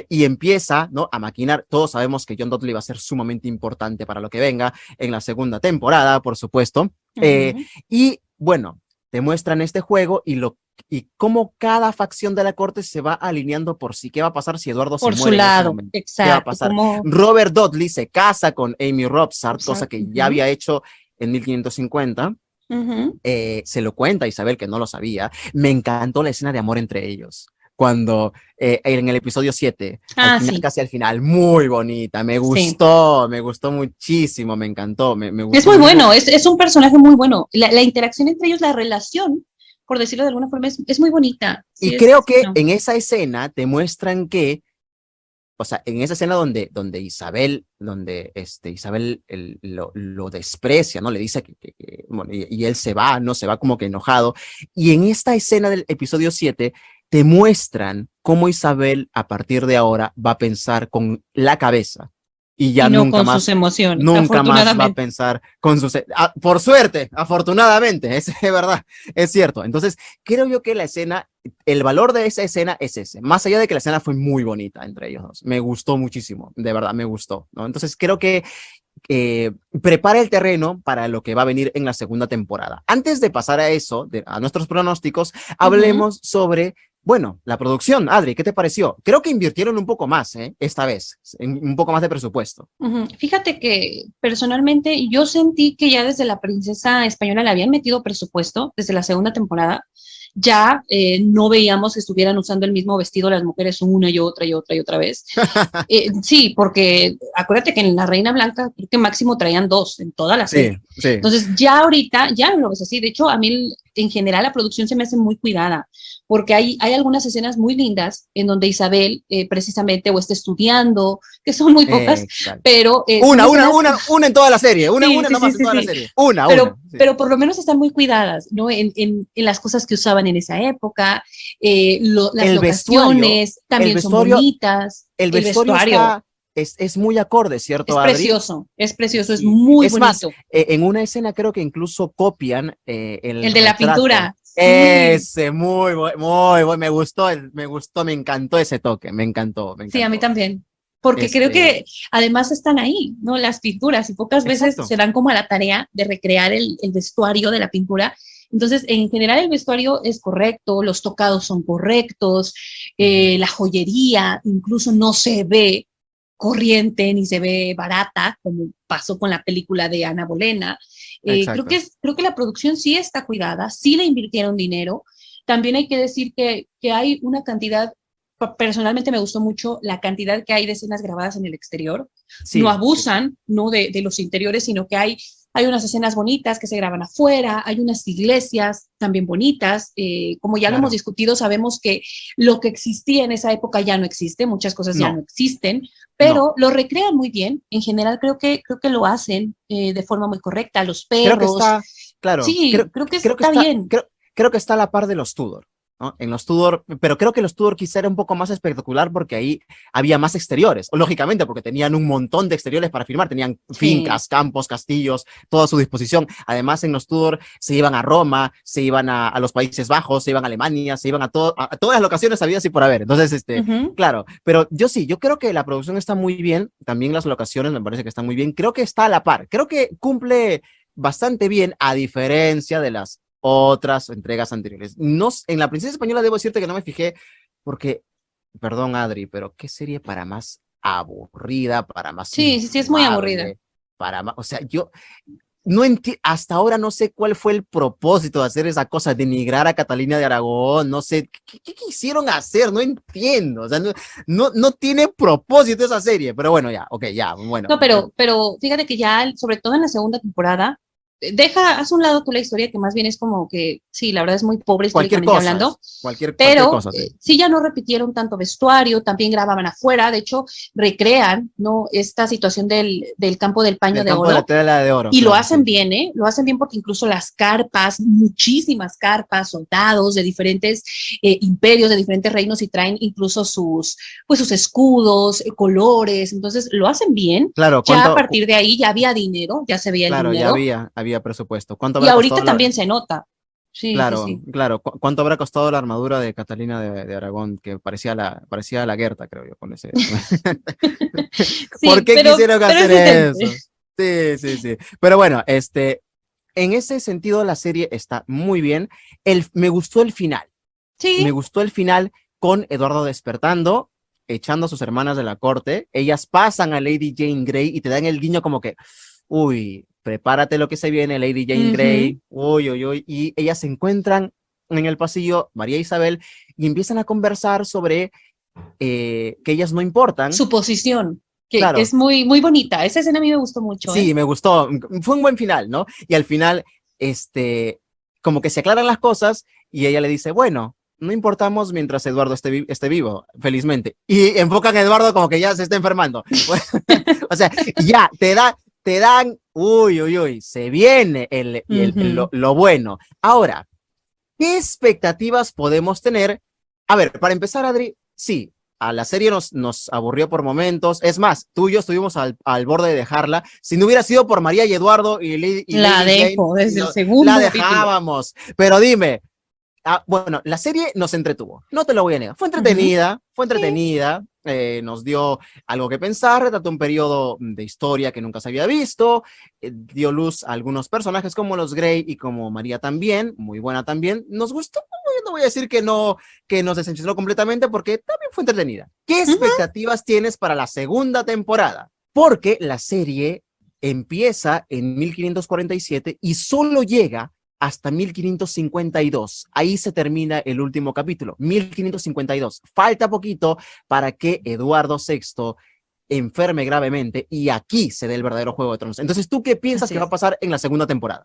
y empieza, ¿no? A maquinar. Todos sabemos que John Dudley va a ser sumamente importante para lo que venga en la segunda temporada, por supuesto. Ujú. Y bueno, te muestran este juego y cómo cada facción de la corte se va alineando por sí. ¿Qué va a pasar si Eduardo se Por su muere en ese lado, momento? ¿Qué va a exacto, pasar? como Robert Dudley se casa con Amy Robsart, cosa que ya ujú, había hecho en 1550. ujú. Se lo cuenta Isabel, que no lo sabía. Me encantó la escena de amor entre ellos. Cuando en el episodio 7 al Ah, final, sí, casi al final, muy bonita, sí. me gustó muchísimo, me encantó, me Es gustó muy muchísimo. bueno, es un personaje muy bueno. La interacción entre ellos, la relación, por decirlo de alguna forma, es muy bonita. Sí, Y creo sí, que no. en esa escena te muestran que, o sea, en esa escena donde Isabel, Isabel lo desprecia, ¿no? Le dice bueno, y él se va, ¿no? Se va como que enojado. Y en esta escena del episodio 7 te muestran cómo Isabel a partir de ahora va a pensar con la cabeza y Y ya no con sus emociones, nunca más va a afortunadamente. pensar con sus... por suerte, afortunadamente, es verdad, es cierto. Entonces, creo yo que la escena el valor de esa escena es ese, más allá de que la escena fue muy bonita entre ellos dos, me gustó muchísimo, de verdad me gustó, ¿no? Entonces creo que prepara el terreno para lo que va a venir en la segunda temporada. Antes de pasar a eso, a nuestros pronósticos, Ujú, hablemos sobre, bueno, la producción. Adri, ¿qué te pareció? Creo que invirtieron un poco más, esta vez, un poco más de presupuesto. ujú. Fíjate que personalmente yo sentí que ya desde la princesa española le habían metido presupuesto, desde la segunda temporada. Ya no veíamos que estuvieran usando el mismo vestido las mujeres una y otra y otra y otra vez. Sí, porque acuérdate que en la Reina Blanca creo que máximo traían dos en toda la Sí, serie. sí. Entonces ya ahorita ya no lo ves así. De hecho, a mí en general la producción se me hace muy cuidada, porque hay algunas escenas muy lindas en donde Isabel precisamente o está estudiando, que son muy pocas, Exacto. pero son escenas, Una en toda la serie, sí, una sí, sí, nomás en sí, toda la sí, serie. Sí. pero por lo menos están muy cuidadas, ¿no? En las cosas que usaban en esa época, las El vestuario, locaciones el también son vestuario, bonitas, el el vestuario vestuario. es muy acorde, ¿cierto, Adri? Es precioso, es Sí, muy es más, bonito. en una escena creo que incluso copian el El de la retrato. pintura, sí, Ese, me gustó, me encantó ese toque, me encantó, me sí, a mí encantó. también. Porque creo Este, que además están ahí, ¿no? Las pinturas y pocas veces exacto. se dan como a la tarea de recrear el vestuario de la pintura. Entonces, en general el vestuario es correcto, los tocados son correctos, Ujú, la joyería incluso no se ve corriente ni se ve barata, como pasó con la película de Ana Bolena. exacto. Creo que la producción sí está cuidada, sí le invirtieron dinero. También hay que decir que hay una cantidad, personalmente me gustó mucho la cantidad que hay de escenas grabadas en el exterior. No Sí, sí. abusan, no de los interiores, sino que hay hay unas escenas bonitas que se graban afuera, hay unas iglesias también bonitas, como ya lo hemos discutido, sabemos que lo que existía en esa época ya no existe, muchas cosas ya no existen, pero lo recrean muy bien, en general creo que lo hacen de forma muy correcta, los perros. Creo que está, claro, sí, creo que está bien. Creo que está a la par de los Tudor, ¿no? En los Tudor, pero creo que los Tudor quizá era un poco más espectacular porque ahí había más exteriores, lógicamente, porque tenían un montón de exteriores para filmar, tenían fincas, campos, castillos, todo a su disposición. Además, en los Tudor se iban a Roma, se iban a los Países Bajos, se iban a Alemania, se iban a todas las locaciones habidas y por haber. Entonces, claro, pero yo creo que la producción está muy bien, también las locaciones me parece que están muy bien, creo que está a la par, creo que cumple bastante bien, a diferencia de las otras entregas anteriores. No, en La Princesa Española debo decirte que no me fijé porque, perdón Adri, pero qué serie para más aburrida, para más sí, es muy aburrida. Para más, o sea, yo no hasta ahora no sé cuál fue el propósito de hacer esa cosa, denigrar a Catalina de Aragón, no sé, ¿qué quisieron hacer? No entiendo, o sea, no tiene propósito esa serie, pero bueno, ya, ok, ya, bueno. No, pero fíjate que ya, sobre todo en la segunda temporada, haz un lado tú la historia, que más bien es como que, sí, la verdad es muy pobre históricamente hablando, cualquier cosa, sí, ya no repitieron tanto vestuario, también grababan afuera, de hecho, recrean, ¿no?, esta situación del campo del paño de oro. De la tela de oro. Y claro, lo hacen bien, lo hacen bien porque incluso las carpas, muchísimas carpas, soldados de diferentes imperios, de diferentes reinos, y traen incluso sus escudos, colores, entonces lo hacen bien. Claro, ya a partir de ahí ya había dinero, ya se veía el dinero. Claro, ya había presupuesto. Y ahorita también se nota. Sí, claro, sí. claro. ¿Cuánto habrá costado la armadura de Catalina de Aragón? Que parecía la Gerta, creo yo, con ese. ¿Por qué quisieron hacer eso? Sí. Pero bueno, en ese sentido la serie está muy bien. Me gustó el final. Sí. Me gustó el final con Eduardo despertando, echando a sus hermanas de la corte. Ellas pasan a Lady Jane Grey y te dan el guiño como que, uy, prepárate lo que se viene, Lady Jane Grey, uy, y ellas se encuentran en el pasillo, María Isabel, y empiezan a conversar sobre que ellas no importan. Su posición, que es muy, muy bonita. Esa escena a mí me gustó mucho. Sí, me gustó. Fue un buen final, ¿no? Y al final, como que se aclaran las cosas y ella le dice, bueno, no importamos mientras Eduardo esté vivo, felizmente. Y enfocan a Eduardo como que ya se está enfermando. O sea, ya, te dan, uy, se viene lo bueno. Ahora, ¿qué expectativas podemos tener? A ver, para empezar, Adri, sí, a la serie nos aburrió por momentos. Es más, tú y yo estuvimos al borde de dejarla. Si no hubiera sido por María y Eduardo la dejo desde el segundo. La dejábamos. Capítulo. Pero dime, bueno, la serie nos entretuvo, no te lo voy a negar. Fue entretenida, sí. Nos dio algo que pensar, retrató un periodo de historia que nunca se había visto, dio luz a algunos personajes como los Grey y como María también, muy buena también. Nos gustó, no voy a decir que nos desenchufó completamente porque también fue entretenida. ¿Qué expectativas tienes para la segunda temporada? Porque la serie empieza en 1547 y solo llega hasta 1552. Ahí se termina el último capítulo, 1552. Falta poquito para que Eduardo VI enferme gravemente y aquí se dé el verdadero Juego de Tronos. Entonces, ¿tú qué piensas que va a pasar en la segunda temporada?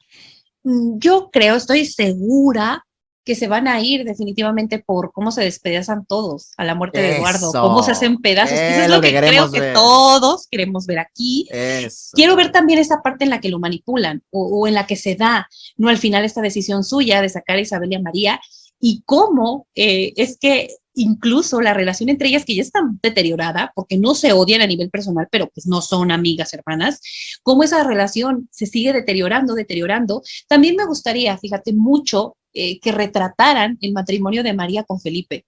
Yo creo, estoy segura que se van a ir definitivamente por cómo se despedazan todos a la muerte de Eduardo, cómo se hacen pedazos. Eso es lo que creo que todos queremos ver aquí. Eso. Quiero ver también esa parte en la que lo manipulan o en la que se da, no al final, esta decisión suya de sacar a Isabel y a María, y cómo es que incluso la relación entre ellas, que ya está deteriorada, porque no se odian a nivel personal, pero pues no son amigas, hermanas, cómo esa relación se sigue deteriorando. También me gustaría, fíjate, mucho que retrataran el matrimonio de María con Felipe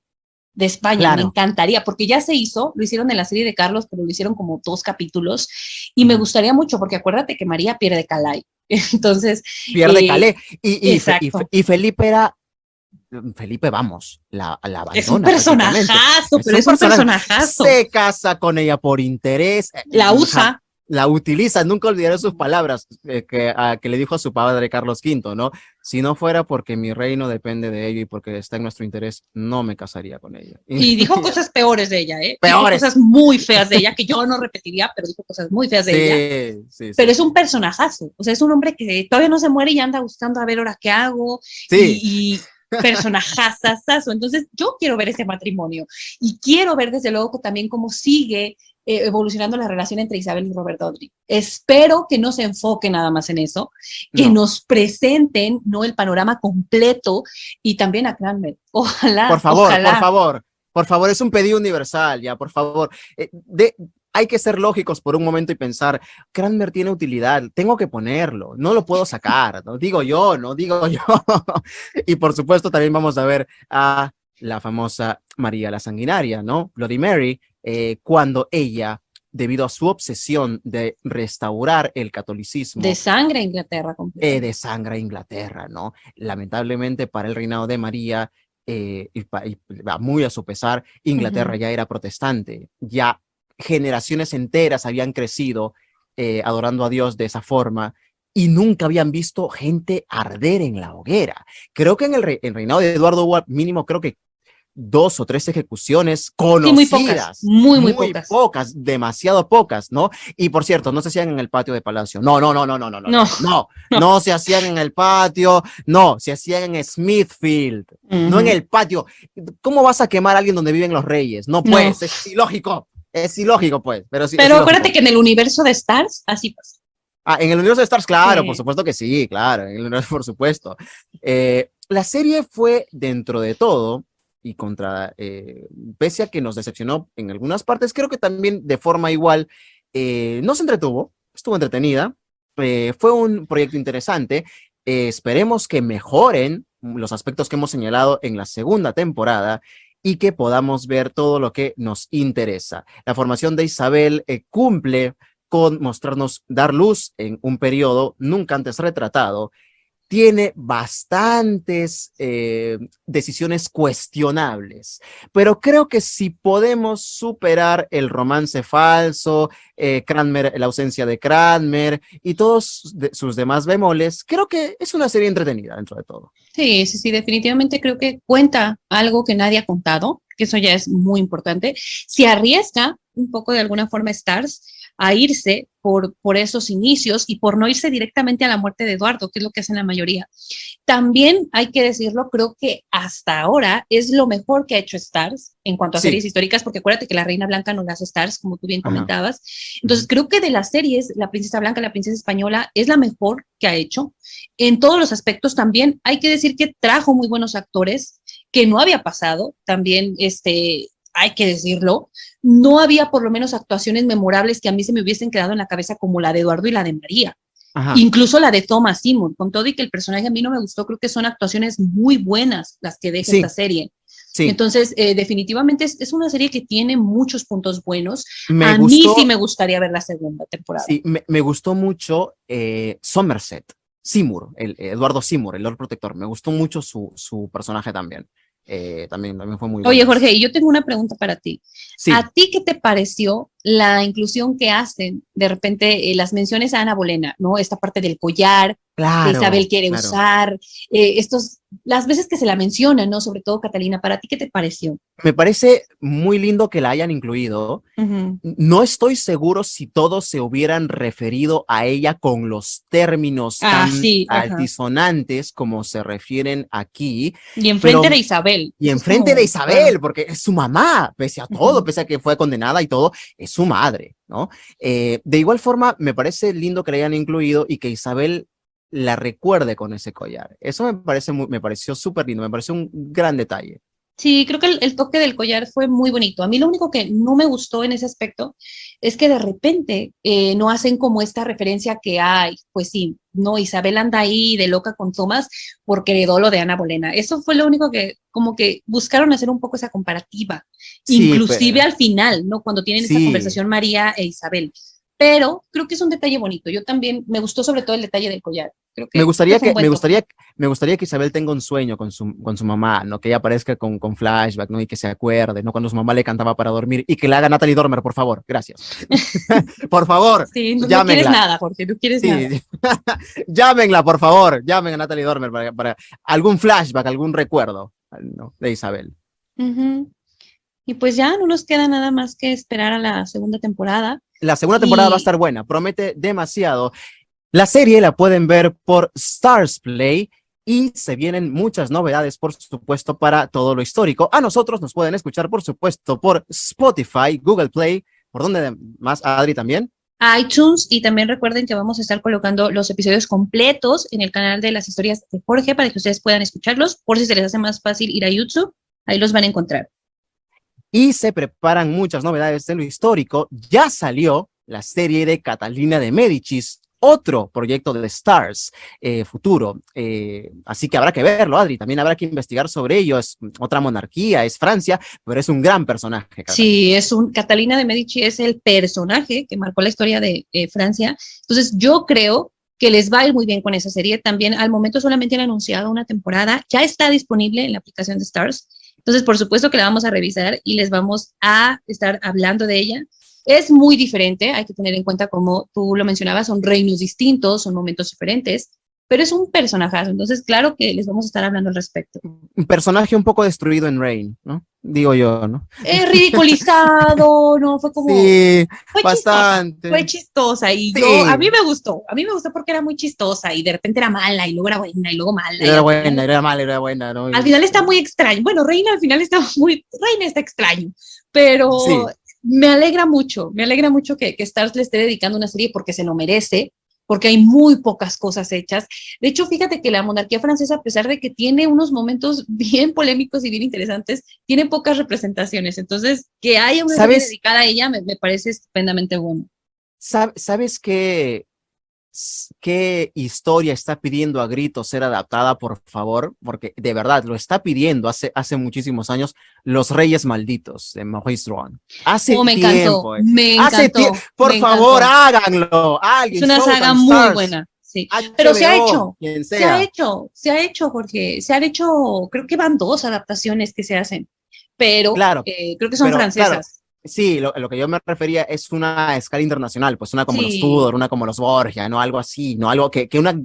de España. Claro. Me encantaría, porque ya se hizo, lo hicieron en la serie de Carlos, pero lo hicieron como 2 capítulos, y me gustaría mucho, porque acuérdate que María pierde Calais, entonces... Pierde Calais, y Felipe era... Felipe, vamos, la abandona. Es un personajazo, pero es un personajazo. Se casa con ella por interés. La usa. La utiliza, nunca olvidaré sus palabras que le dijo a su padre Carlos V, ¿no? si no fuera porque mi reino depende de ella y porque está en nuestro interés, no me casaría con ella. Y dijo cosas peores de ella, ¿eh? Dijo Peores. cosas muy feas de ella, que yo no repetiría, pero dijo cosas muy feas de ella. Sí, sí, Pero sí. es un personajazo, o sea, es un hombre que todavía no se muere y anda buscando a ver ahora qué hago, Sí, y personajazazazo. Entonces, yo quiero ver ese matrimonio y quiero ver desde luego también cómo sigue evolucionando la relación entre Isabel y Robert Dudley. Espero que no se enfoque nada más en eso, que no. nos presenten, ¿no?, el panorama completo, y también a Cranmer. Por Ojalá, favor, por ojalá. favor, por favor, es un pedido universal, ya, por favor. Hay que ser lógicos por un momento y pensar, Cranmer tiene utilidad, tengo que ponerlo, no lo puedo sacar, no digo yo, no digo yo. Y por supuesto también vamos a ver a la famosa María la Sanguinaria, ¿no? Bloody Mary, cuando ella, debido a su obsesión de restaurar el De catolicismo, sangre a Inglaterra completamente. desangra a Inglaterra, ¿no? Lamentablemente para el reinado de María, muy a su pesar, Inglaterra Ujú. ya era protestante, ya generaciones enteras habían crecido adorando a Dios de esa forma y nunca habían visto gente arder en la hoguera. Creo que en el reinado de Eduardo hubo mínimo, creo que 2 o 3 ejecuciones Sí, muy pocas, conocidas, muy muy pocas. pocas, demasiado pocas, ¿no? Y por cierto, no se hacían en el patio de Palacio. No, no, no, no, no, no, no, No, no, no, no. no se hacían en el patio, no, se hacían en Smithfield, no en Ujú. el patio. ¿Cómo vas a quemar a alguien donde viven los reyes? No, No. pues, es ilógico, pues, pero sí, es Pero acuérdate ilógico. que en el universo de Stars, así pasa. Ah, en el universo de Stars, claro, por Sí. supuesto que sí, claro, en el universo, por supuesto. La serie fue, dentro de todo, y pese a que nos decepcionó en algunas partes, creo que también de forma igual, nos entretuvo, estuvo entretenida, fue un proyecto interesante. Esperemos que mejoren los aspectos que hemos señalado en la segunda temporada y que podamos ver todo lo que nos interesa. La formación de Isabel cumple con mostrarnos, dar luz en un periodo nunca antes retratado. Tiene bastantes decisiones cuestionables, pero creo que si podemos superar el romance falso, Cranmer, la ausencia de Cranmer y todos sus demás bemoles, creo que es una serie entretenida dentro de todo. Sí, sí, sí, definitivamente creo que cuenta algo que nadie ha contado, que eso ya es muy importante. Se arriesga un poco de alguna forma Stars a irse por esos inicios y por no irse directamente a la muerte de Eduardo, que es lo que hacen la mayoría. También hay que decirlo, creo que hasta ahora es lo mejor que ha hecho Stars en cuanto a Sí. series históricas, porque acuérdate que la Reina Blanca no las hace Stars, como tú bien Ajá. comentabas. Entonces, Uh-huh. creo que de las series, La Princesa Blanca, La Princesa Española es la mejor que ha hecho. En todos los aspectos también hay que decir que trajo muy buenos actores, que no había pasado, también hay que decirlo. No había por lo menos actuaciones memorables que a mí se me hubiesen quedado en la cabeza como la de Eduardo y la de María. Ajá. Incluso la de Thomas Seymour, con todo y que el personaje a mí no me gustó, creo que son actuaciones muy buenas las que deja esta Sí, serie. sí. Entonces, definitivamente es una serie que tiene muchos puntos buenos. Me A mí sí gustó, me gustaría ver la segunda temporada. sí, me gustó mucho Somerset, Seymour, Eduardo Seymour, el Lord Protector. Me gustó mucho su personaje también. También fue muy Oye, bueno eso. Jorge, yo tengo una pregunta para ti. Sí, ¿A ti qué te pareció la inclusión que hacen de repente las menciones a Ana Bolena, ¿no? Esta parte del collar que Isabel claro, quiere claro. usar, las veces que se la menciona, ¿no? Sobre todo Catalina, ¿para ti qué te pareció? Me parece muy lindo que la hayan incluido. Ujú. No estoy seguro si todos se hubieran referido a ella con los términos Ah, tan sí, ajá. altisonantes como se refieren aquí, Y enfrente de pero Isabel, y eso es enfrente de como raro. Isabel, porque es su mamá, pese a todo, Ujú. pese a que fue condenada y todo, es su madre, ¿no? De igual forma, me parece lindo que la hayan incluido y que Isabel la recuerde con ese collar. Eso me pareció súper lindo, me pareció un gran detalle. Sí, creo que el toque del collar fue muy bonito. A mí lo único que no me gustó en ese aspecto es que de repente no hacen como esta referencia que hay, pues sí, no, Isabel anda ahí de loca con Thomas porque heredó lo de Ana Bolena. Eso fue lo único que como que buscaron hacer un poco esa comparativa, Sí, inclusive al final, ¿no? Cuando tienen esta sí, conversación María e Isabel. Pero creo que es un detalle bonito. Yo también me gustó sobre todo el detalle del collar. Creo Me que gustaría fue un que, buen toque. me gustaría que Isabel tenga un sueño con su mamá, ¿no? Que ella aparezca con flashback, ¿no? Y que se acuerde, ¿no? Cuando su mamá le cantaba para dormir y que le haga Natalie Dormer, por favor. Gracias. Por favor, Sí, no, no quieres llámenla. nada, Jorge, no quieres nada. Sí, llámenla, por favor. Llamen a Natalie Dormer para algún flashback, algún recuerdo, ¿no? De Isabel. Ujú. Y pues ya no nos queda nada más que esperar a la segunda temporada. La segunda temporada va a Y estar buena, promete demasiado. La serie la pueden ver por Stars Play y se vienen muchas novedades, por supuesto, para todo lo histórico. A nosotros nos pueden escuchar, por supuesto, por Spotify, Google Play, ¿por dónde más, Adri, también? iTunes, y también recuerden que vamos a estar colocando los episodios completos en el canal de las historias de Jorge para que ustedes puedan escucharlos, por si se les hace más fácil ir a YouTube, ahí los van a encontrar. Y se preparan muchas novedades de lo histórico. Ya salió la serie de Catalina de Médicis, otro proyecto de Stars futuro. Así que habrá que verlo, Adri. También habrá que investigar sobre ello. Es otra monarquía, es Francia, pero es un gran personaje, Catalina. Sí, Catalina de Medici es el personaje que marcó la historia de Francia. Entonces, yo creo que les va a ir muy bien con esa serie. También al momento solamente han anunciado una temporada, ya está disponible en la aplicación de Stars. Entonces, por supuesto que la vamos a revisar y les vamos a estar hablando de ella. Es muy diferente, hay que tener en cuenta, como tú lo mencionabas, son reinos distintos, son momentos diferentes, pero es un personajazo. Entonces, claro que les vamos a estar hablando al respecto. Un personaje un poco destruido en Reign, ¿no? Digo yo, ¿no? Ridiculizado, no, fue como, Sí, fue bastante. chistosa y yo, Sí, a mí me gustó porque era muy chistosa y de repente era mala y luego era buena y luego mala y era buena, era mala, era buena, ¿no? al final está muy extraño. Bueno, Reina está extraño, pero Sí, me alegra mucho que Stars le esté dedicando una serie porque se lo merece, porque hay muy pocas cosas hechas. De hecho, fíjate que la monarquía francesa, a pesar de que tiene unos momentos bien polémicos y bien interesantes, tiene pocas representaciones. Entonces, que haya una serie ¿sabes? dedicada a ella me parece estupendamente bueno. ¿Sabes qué historia está pidiendo a gritos ser adaptada, por favor? Porque de verdad lo está pidiendo hace muchísimos años Los Reyes Malditos de Maurice Druon. Hace Oh, tiempo, me hace tiempo. encantó, Por me favor, encantó. háganlo. Es Alguien, una saga Showtime, muy Stars, buena, sí. Pero HBO, quien sea. se ha hecho, Jorge. Se han hecho, creo que van dos adaptaciones que se hacen, pero Claro, creo que son pero claro, francesas. sí, lo que yo me refería es una escala internacional, pues una como los Sí, Tudor, una como los Borgia, ¿no? Algo así, ¿no? Algo que una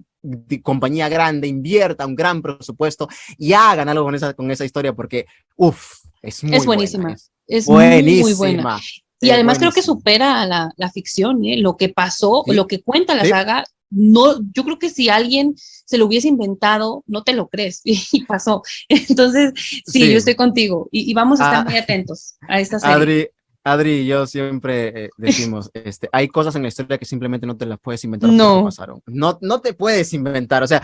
compañía grande invierta un gran presupuesto y hagan algo con esa historia, porque, uff, es es muy buena, buenísima, es es muy buena. buenísima, Y es además creo que buenísima. supera a la ficción, ¿eh? Lo que pasó, Sí, lo que cuenta la sí, saga, no, yo creo que si alguien se lo hubiese inventado, no te lo crees, y pasó. Entonces, sí, yo sí. estoy contigo, y vamos a estar Ah, muy atentos a esta serie. Adri, Adri y yo siempre decimos, hay cosas en la historia que simplemente no te las puedes inventar porque No, pasaron. No, no te puedes inventar. O sea,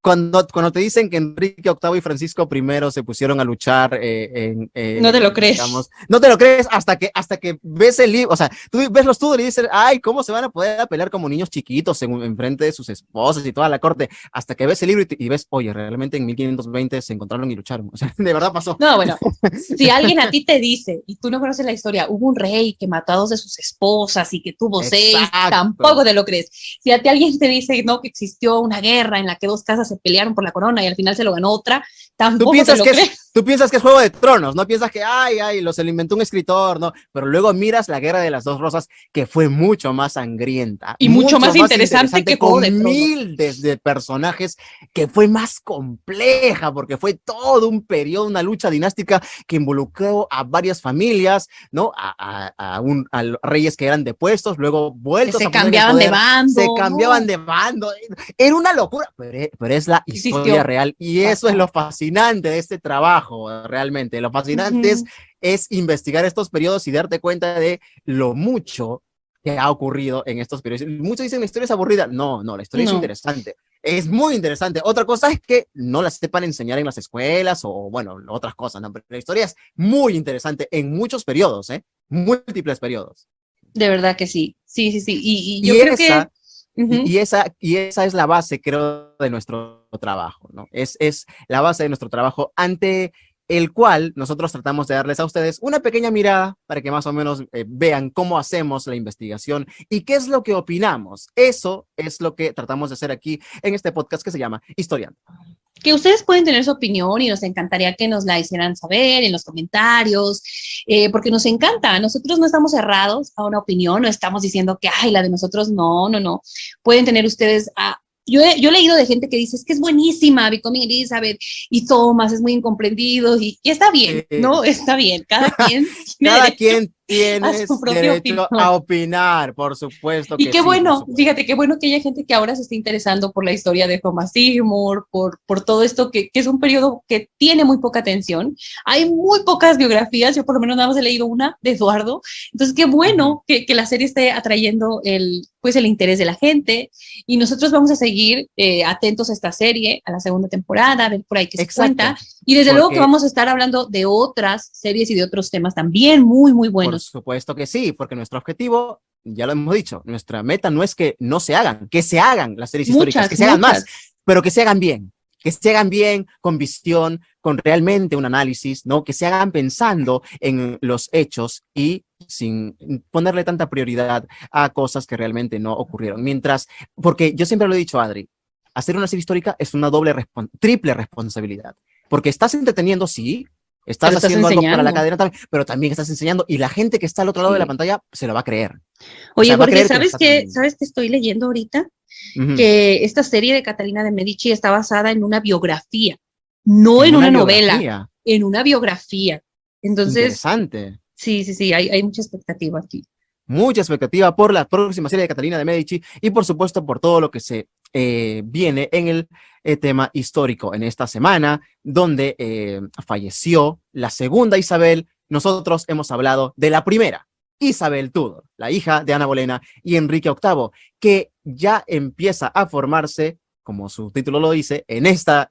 cuando te dicen que Enrique VIII y Francisco I se pusieron a luchar no te lo crees. digamos, no te lo crees hasta que ves el libro, o sea, tú ves los Tudor y dices, ay, ¿cómo se van a poder a pelear como niños chiquitos en frente de sus esposas y toda la corte? Hasta que ves el libro y ves, oye, realmente en 1520 se encontraron y lucharon. O sea, de verdad pasó. No, bueno, si alguien a ti te dice, y tú no conoces la historia, hubo un rey que mató a dos de sus esposas y que tuvo seis, tampoco Exacto. te lo crees. Si a ti alguien te dice, no, que existió una guerra en la que dos casas se pelearon por la corona y al final se lo ganó otra, Tú tampoco te piensas lo que es, crees. tú piensas que es Juego de Tronos, no piensas que, se lo inventó un escritor, no, pero luego miras la Guerra de las Dos Rosas, que fue mucho más sangrienta, Y mucho mucho más más interesante que interesante, Juego de con Tronos. miles de personajes, que fue más compleja, porque fue todo un periodo, una lucha dinástica que involucró a varias familias, ¿no? A reyes que eran depuestos, luego Que vueltos se a poner en el cambiaban de poder, se bando, cambiaban no, de bando, era una locura, pero es la historia existió, real y eso es lo pasó. fascinante de este trabajo, realmente. Lo Uh fascinante -huh. es investigar estos periodos y darte cuenta de lo mucho que ha ocurrido en estos periodos. Muchos dicen la historia es aburrida. No, no, la historia es No, interesante. Es muy interesante. Otra cosa es que no la sepan enseñar en las escuelas o, bueno, otras cosas, ¿no? Pero la historia es muy interesante en muchos periodos, ¿eh? Múltiples periodos. de verdad que sí. Sí, sí, sí. Y yo Y creo que... esa Uh -huh. y esa es la base, creo, de nuestro trabajo, ¿no? Es la base de nuestro trabajo ante el cual nosotros tratamos de darles a ustedes una pequeña mirada para que más o menos vean cómo hacemos la investigación y qué es lo que opinamos. Eso es lo que tratamos de hacer aquí en este podcast que se llama Historiando. Que ustedes pueden tener su opinión y nos encantaría que nos la hicieran saber en los comentarios, porque nos encanta. Nosotros no estamos cerrados a una opinión, no estamos diciendo que, ay, la de nosotros no, no, no. Pueden tener ustedes yo he leído de gente que dice, es que es buenísima, Becoming Elizabeth, y Thomas es muy incomprendido, y está bien, ¿no? Está bien, cada quien tiene derecho a opinar, por supuesto que y qué sí, bueno, fíjate, qué bueno que haya gente que ahora se esté interesando por la historia de Thomas Seymour, por todo esto que es un periodo que tiene muy poca atención. Hay muy pocas biografías, yo por lo menos nada más he leído una de Eduardo, entonces qué bueno que la serie esté atrayendo el interés de la gente, y nosotros vamos a seguir atentos a esta serie, a la segunda temporada, a ver por ahí qué se cuenta, y desde luego que vamos a estar hablando de otras series y de otros temas también muy, muy buenos. Por supuesto que sí, porque nuestro objetivo, ya lo hemos dicho, nuestra meta no es que no se hagan, que se hagan las series históricas, que se hagan más, pero que se hagan bien, con visión, con realmente un análisis, ¿no? Que se hagan pensando en los hechos y sin ponerle tanta prioridad a cosas que realmente no ocurrieron. Porque yo siempre lo he dicho, Adri, hacer una serie histórica es una triple responsabilidad, porque estás entreteniendo, sí, estás haciendo algo para la cadena también, pero también estás enseñando y la gente que está al otro lado de la pantalla se lo va a creer. Oye, Jorge, ¿sabes qué estoy leyendo ahorita? Que esta serie de Catalina de Medici está basada en una biografía, no en una novela, en una biografía. Entonces, interesante. Sí, hay mucha expectativa aquí. Mucha expectativa por la próxima serie de Catalina de Medici y por supuesto por todo lo que se viene en el tema histórico en esta semana, donde falleció la segunda Isabel. Nosotros hemos hablado de la primera, Isabel Tudor, la hija de Ana Bolena y Enrique VIII, que ya empieza a formarse, como su título lo dice, en esta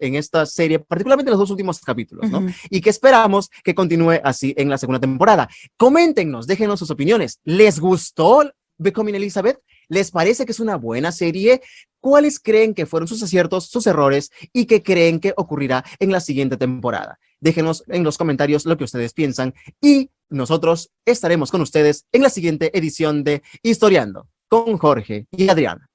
serie, particularmente en los 2 últimos capítulos, ¿no? Y que esperamos que continúe así en la segunda temporada. Coméntenos, déjenos sus opiniones. ¿Les gustó Becoming Elizabeth? ¿Les parece que es una buena serie? ¿Cuáles creen que fueron sus aciertos, sus errores y qué creen que ocurrirá en la siguiente temporada? Déjenos en los comentarios lo que ustedes piensan y nosotros estaremos con ustedes en la siguiente edición de Historiando con Jorge y Adriana.